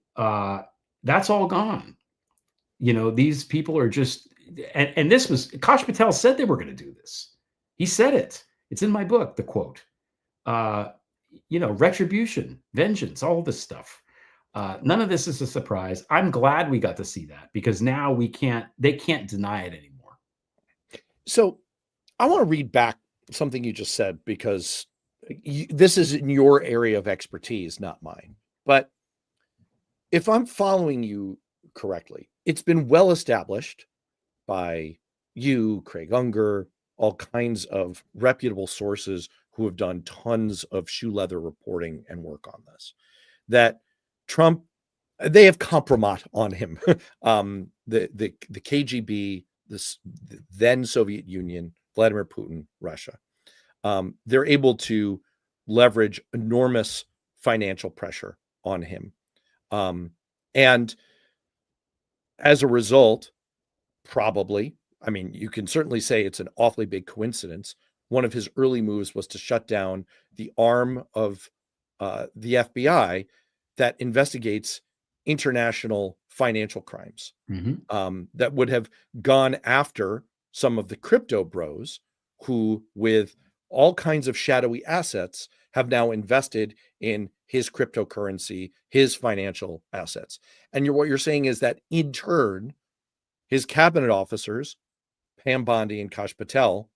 that's all gone. These people are just, and this was, Kash Patel said they were going to do this. He said it. It's in my book, the quote, retribution, vengeance, all this stuff. None of this is a surprise. I'm glad we got to see that, because now they can't deny it anymore. So I want to read back something you just said, because this is in your area of expertise, not mine. But if I'm following you correctly, it's been well established by you, Craig Unger, all kinds of reputable sources who have done tons of shoe leather reporting and work on this, that Trump, they have compromat on him. The KGB, the then Soviet Union, Vladimir Putin, Russia, they're able to leverage enormous financial pressure on him. And as a result, probably, I mean, you can certainly say it's an awfully big coincidence. One of his early moves was to shut down the arm of the FBI that investigates international financial crimes, that would have gone after some of the crypto bros who, with all kinds of shadowy assets, have now invested in his cryptocurrency, his financial assets. And what you're saying is that in turn, his cabinet officers, Pam Bondi and Kash Patel,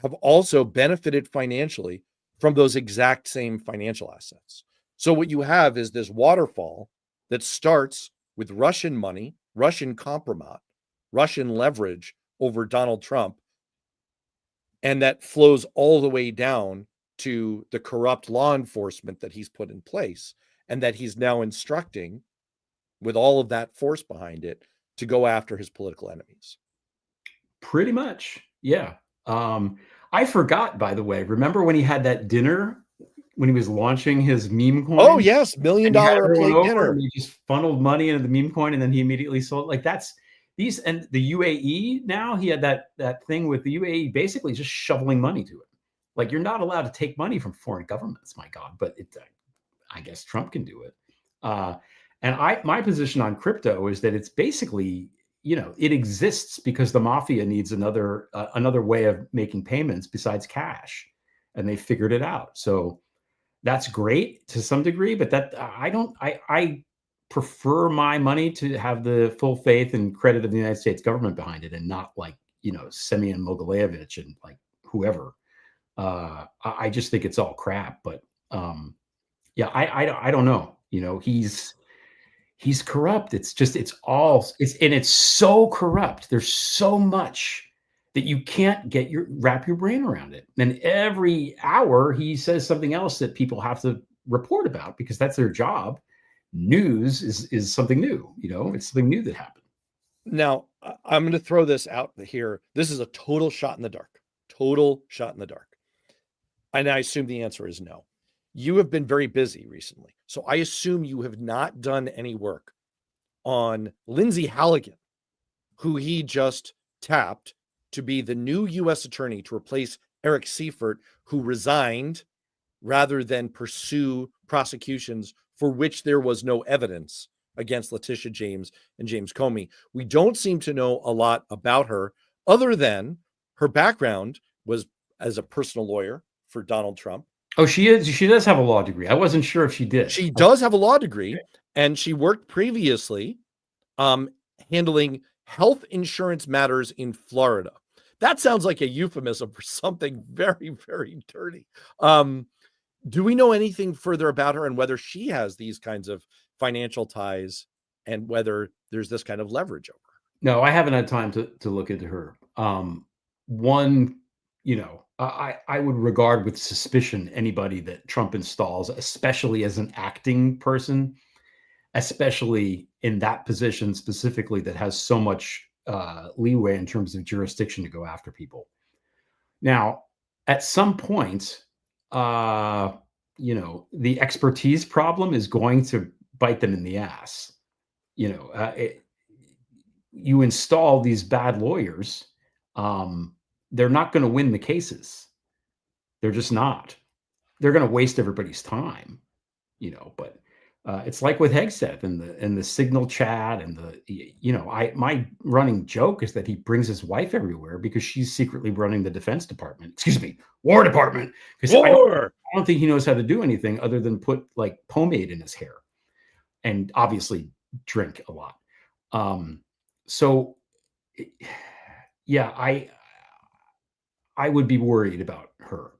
have also benefited financially from those exact same financial assets. So what you have is this waterfall that starts with Russian money, Russian compromat, Russian leverage over Donald Trump, and that flows all the way down to the corrupt law enforcement that he's put in place, and that he's now instructing, with all of that force behind it, to go after his political enemies. Pretty much, yeah. I forgot, by the way, remember when he had that dinner when he was launching his meme coin? Oh yes, $1 million a plate dinner. And he just funneled money into the meme coin, and then he immediately sold. That's these, and the UAE now, he had that thing with the UAE basically just shoveling money to it. Like, you're not allowed to take money from foreign governments, my God, but I guess Trump can do it. And my position on crypto is that it's basically, it exists because the mafia needs another way of making payments besides cash, and they figured it out. So that's great to some degree, but I prefer my money to have the full faith and credit of the United States government behind it, and not Semyon Mogilevich and like whoever. I just think it's all crap. But yeah, I don't know. He's corrupt. It's so corrupt. There's so much that you can't wrap your brain around it. And every hour he says something else that people have to report about because that's their job. News is something new. It's something new that happened. Now, I'm going to throw this out here. This is a total shot in the dark. Total shot in the dark. And I assume the answer is no. You have been very busy recently. So I assume you have not done any work on Lindsay Halligan, who he just tapped to be the new U.S. attorney to replace Eric Seifert, who resigned rather than pursue prosecutions for which there was no evidence against Letitia James and James Comey. We don't seem to know a lot about her other than her background was as a personal lawyer for Donald Trump. Oh, she is. She does have a law degree. I wasn't sure if she did. She does have a law degree, and she worked previously handling health insurance matters in Florida. That sounds like a euphemism for something very, very dirty. Do we know anything further about her and whether she has these kinds of financial ties and whether there's this kind of leverage over her? No, I haven't had time to look into her. I would regard with suspicion anybody that Trump installs, especially as an acting person, especially in that position specifically that has so much leeway in terms of jurisdiction to go after people. Now, at some point, the expertise problem is going to bite them in the ass. You install these bad lawyers, they're not going to win the cases. They're just not. They're going to waste everybody's time, but it's like with Hegseth and the Signal chat and my running joke is that he brings his wife everywhere because she's secretly running the Defense Department. Excuse me, War Department. Because I don't think he knows how to do anything other than put like pomade in his hair and obviously drink a lot. So yeah, I would be worried about her.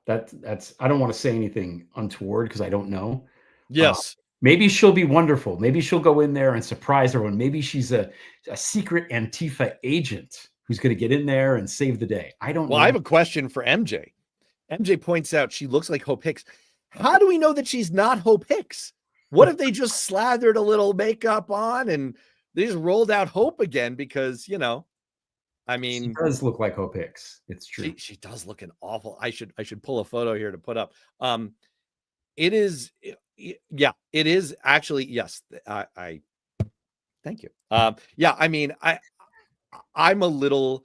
That's I don't want to say anything untoward because I don't know. Yes. Maybe she'll be wonderful. Maybe she'll go in there and surprise everyone. Maybe she's a secret Antifa agent who's going to get in there and save the day. I don't know. I have a question for MJ. MJ points out she looks like Hope Hicks. How do we know that she's not Hope Hicks? What if they just slathered a little makeup on and they just rolled out Hope again? Because, she does look like Hope Hicks. It's true. She does look an awful. I should pull a photo here to put up. It is actually, yes. I thank you. I'm a little.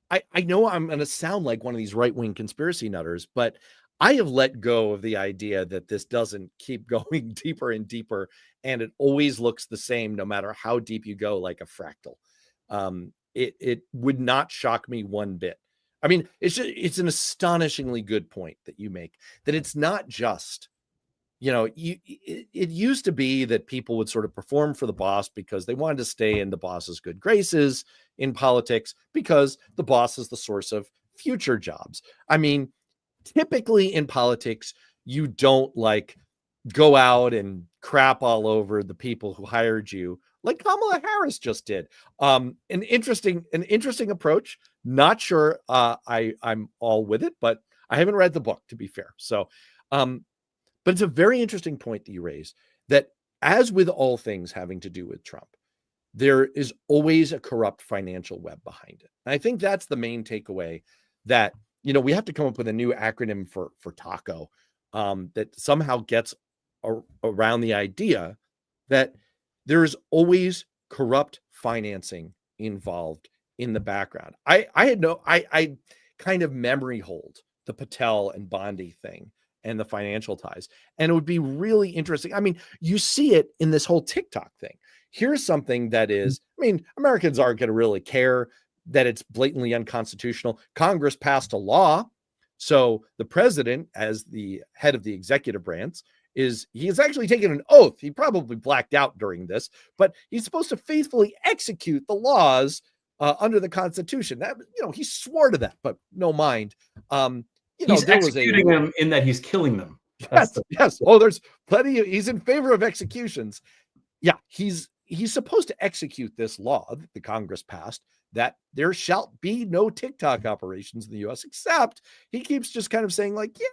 I know I'm going to sound like one of these right-wing conspiracy nutters, but I have let go of the idea that this doesn't keep going deeper and deeper, and it always looks the same no matter how deep you go, like a fractal. It would not shock me one bit. It's an astonishingly good point that you make, that it's not just, it used to be that people would sort of perform for the boss because they wanted to stay in the boss's good graces in politics because the boss is the source of future jobs. Typically in politics, you don't go out and crap all over the people who hired you like Kamala Harris just did. An interesting approach. Not sure I'm all with it, but I haven't read the book, to be fair. So, but it's a very interesting point that you raise, that as with all things having to do with Trump, there is always a corrupt financial web behind it. And I think that's the main takeaway, that, we have to come up with a new acronym for TACO that somehow gets around the idea that there is always corrupt financing involved in the background. I kind of memory hold the Patel and Bondi thing and the financial ties. And it would be really interesting. You see it in this whole TikTok thing. Here's something that is, Americans aren't going to really care that it's blatantly unconstitutional. Congress passed a law. So the president, as the head of the executive branch, is he has actually taken an oath. He probably blacked out during this, but he's supposed to faithfully execute the laws under the Constitution. That, he swore to that, but no mind. He's there was executing them in that he's killing them. Yes. Oh, there's plenty. He's in favor of executions. Yeah, he's supposed to execute this law that the Congress passed, that there shall be no TikTok operations in the U.S. Except he keeps just kind of saying like, yeah,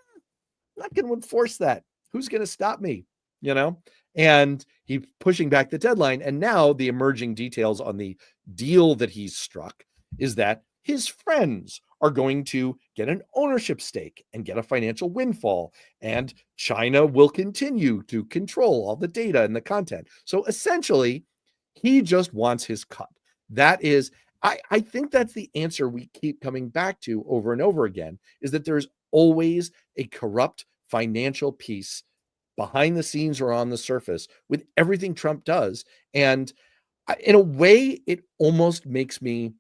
I'm not going to enforce that. Who's going to stop me? And he's pushing back the deadline. And now the emerging details on the deal that he's struck is that his friends are going to get an ownership stake and get a financial windfall. And China will continue to control all the data and the content. So essentially, he just wants his cut. That is, I think that's the answer we keep coming back to over and over again, is that there's always a corrupt financial piece behind the scenes or on the surface with everything Trump does. And in a way, it almost makes me,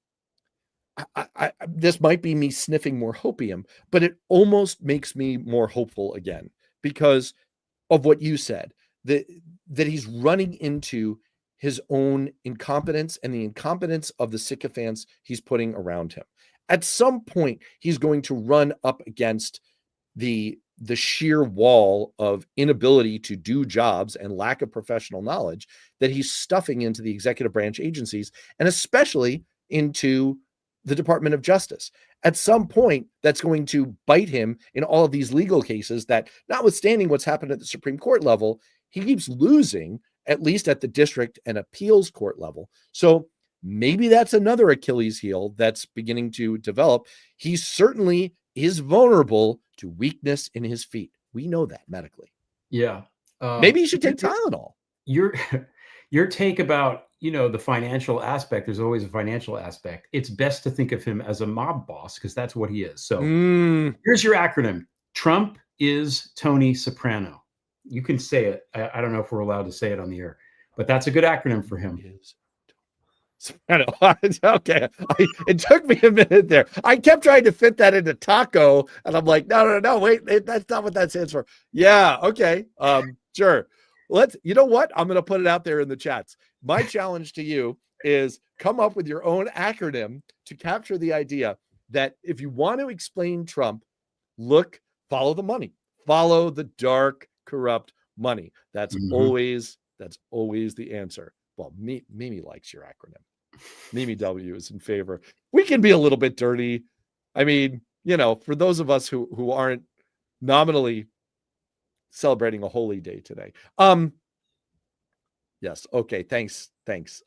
this might be me sniffing more hopium, but it almost makes me more hopeful again because of what you said, that he's running into his own incompetence and the incompetence of the sycophants he's putting around him. At some point, he's going to run up against the sheer wall of inability to do jobs and lack of professional knowledge that he's stuffing into the executive branch agencies, and especially into the Department of Justice. At some point, that's going to bite him in all of these legal cases that, notwithstanding what's happened at the Supreme Court level, he keeps losing, at least at the district and appeals court level. So maybe that's another Achilles heel that's beginning to develop. He certainly is vulnerable to weakness in his feet. We know that medically. Yeah. Maybe you should take Tylenol. Your take about, the financial aspect, there's always a financial aspect. It's best to think of him as a mob boss because that's what he is. So here's your acronym. Trump is Tony Soprano. You can say it. I don't know if we're allowed to say it on the air, but that's a good acronym for him. Soprano. Okay. It took me a minute there. I kept trying to fit that into taco, and I'm like, no, wait, that's not what that stands for. Yeah. Okay. Sure. You know what? I'm going to put it out there in the chats. My challenge to you is come up with your own acronym to capture the idea that if you want to explain Trump, follow the money, follow the dark, corrupt money. That's always the answer. Well, Mimi likes your acronym. Mimi W is in favor. We can be a little bit dirty. I mean, for those of us who aren't nominally celebrating a holy day today. Yes. Okay. Thanks. Thanks,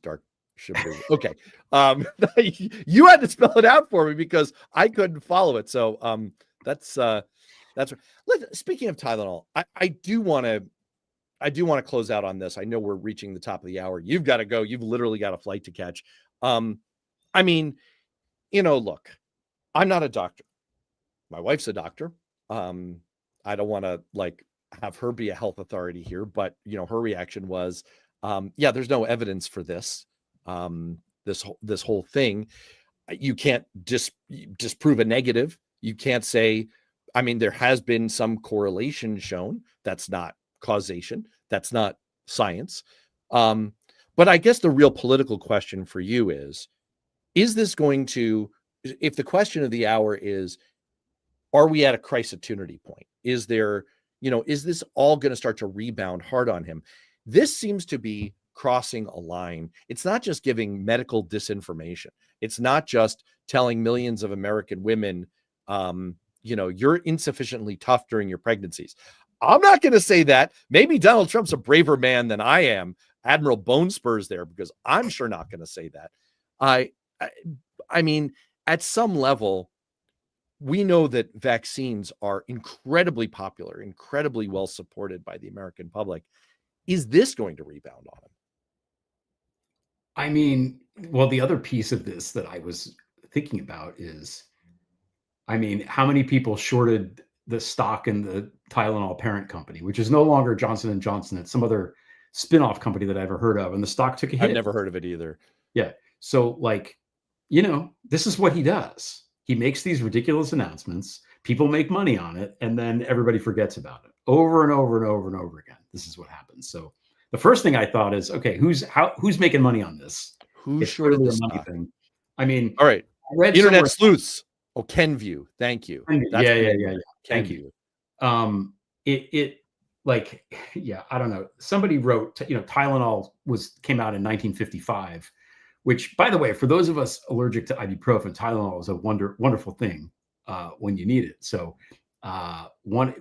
Dark Shibu. Okay. You had to spell it out for me because I couldn't follow it. So that's speaking of Tylenol, I do want to close out on this. I know we're reaching the top of the hour. You've got to go. You've literally got a flight to catch. I mean, look, I'm not a doctor. My wife's a doctor. I don't want to have her be a health authority here, but her reaction was, there's no evidence for this. This whole thing, you can't disprove a negative. You can't say, there has been some correlation shown. That's not causation. That's not science. But I guess the real political question for you is this going to, if the question of the hour is, are we at a crisis-opportunity point? Is there, is this all going to start to rebound hard on him? This seems to be crossing a line. It's not just giving medical disinformation. It's not just telling millions of American women, you're insufficiently tough during your pregnancies. I'm not going to say that. Maybe Donald Trump's a braver man than I am, Admiral Bone Spurs there, because I'm sure not going to say that. I mean, at some level, we know that vaccines are incredibly popular, incredibly well supported by the American public. Is this going to rebound on him? I mean, well, the other piece of this that I was thinking about is, how many people shorted the stock in the Tylenol parent company, which is no longer Johnson & Johnson. It's some other spin-off company that I ever heard of. And the stock took a hit. I've never heard of it either. Yeah. So this is what he does. He makes these ridiculous announcements. People make money on it. And then everybody forgets about it. over and over and over and over again. This is what happens. So the first thing I thought is, okay, who's making money on this? Who It's shorted clearly the a money stock? thing. I mean, All right. I read Internet somewhere- sleuths. Oh, Kenview. Thank you. Yeah. Thank Kenview. you. Like, yeah, I don't know. Somebody wrote, Tylenol came out in 1955, which, by the way, for those of us allergic to ibuprofen, Tylenol is a wonderful thing when you need it. So,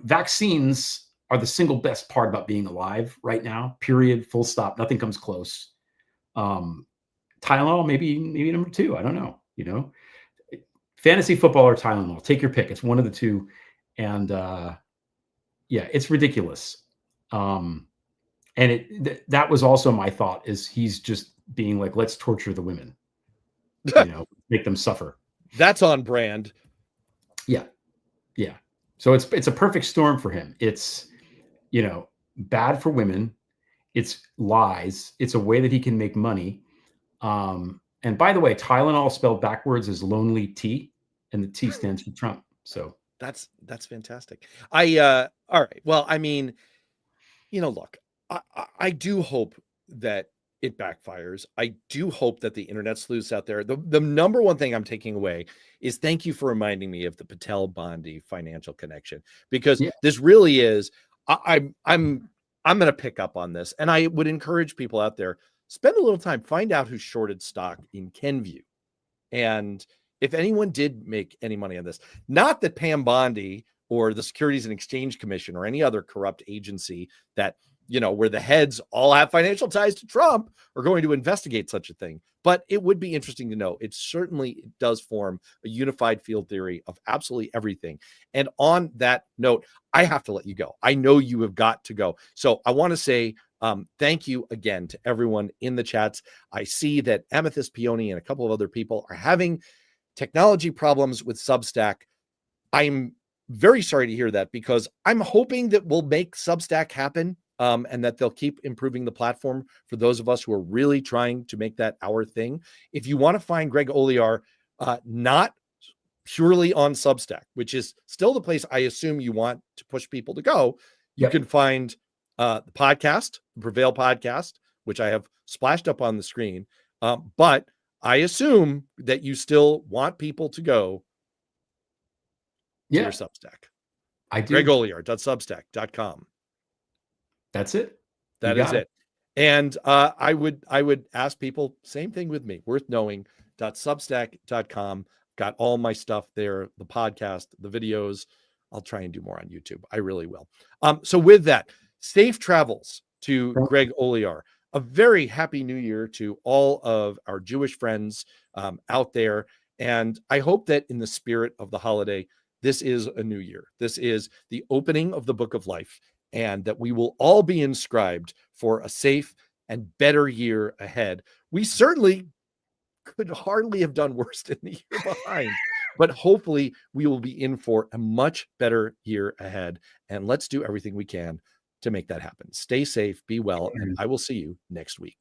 vaccines are the single best part about being alive right now. Period. Full stop. Nothing comes close. Tylenol, maybe number two. I don't know. Fantasy football or Tylenol. Take your pick. It's one of the two, and yeah, it's ridiculous. And that was also my thought, is he's just being like, let's torture the women, make them suffer. That's on brand. Yeah. So it's a perfect storm for him. It's, bad for women. It's lies. It's a way that he can make money. And by the way, Tylenol spelled backwards is lonely T, and the T stands for Trump. So that's fantastic. All right. Well, I mean, look, I do hope that it backfires. I do hope that the internet sleuths out there, the number one thing I'm taking away is thank you for reminding me of the Patel Bondi financial connection, because this really is, I'm going to pick up on this. And I would encourage people out there, spend a little time, find out who shorted stock in Kenview. And if anyone did make any money on this, not that Pam Bondi or the Securities and Exchange Commission or any other corrupt agency that, where the heads all have financial ties to Trump, are going to investigate such a thing. But it would be interesting to know. It does form a unified field theory of absolutely everything. And on that note, I have to let you go. I know you have got to go. So I want to say thank you again to everyone in the chats. I see that Amethyst Peony and a couple of other people are having technology problems with Substack. I'm very sorry to hear that, because I'm hoping that we'll make Substack happen, and that they'll keep improving the platform for those of us who are really trying to make that our thing. If you want to find Greg Olear, not purely on Substack, which is still the place I assume you want to push people to go, you can find the podcast, the Prevail podcast, which I have splashed up on the screen. But I assume that you still want people to go to your Substack. I do. GregOlear.substack.com. That's it. That is it. And I would ask people, same thing with me, worthknowing.substack.com. Got all my stuff there, the podcast, the videos. I'll try and do more on YouTube. I really will. So with that, safe travels to Greg Olear. A very happy new year to all of our Jewish friends out there. And I hope that in the spirit of the holiday, this is a new year. This is the opening of the book of life, and that we will all be inscribed for a safe and better year ahead. We certainly could hardly have done worse than the year behind, but hopefully we will be in for a much better year ahead. And let's do everything we can to make that happen. Stay safe, be well, and I will see you next week.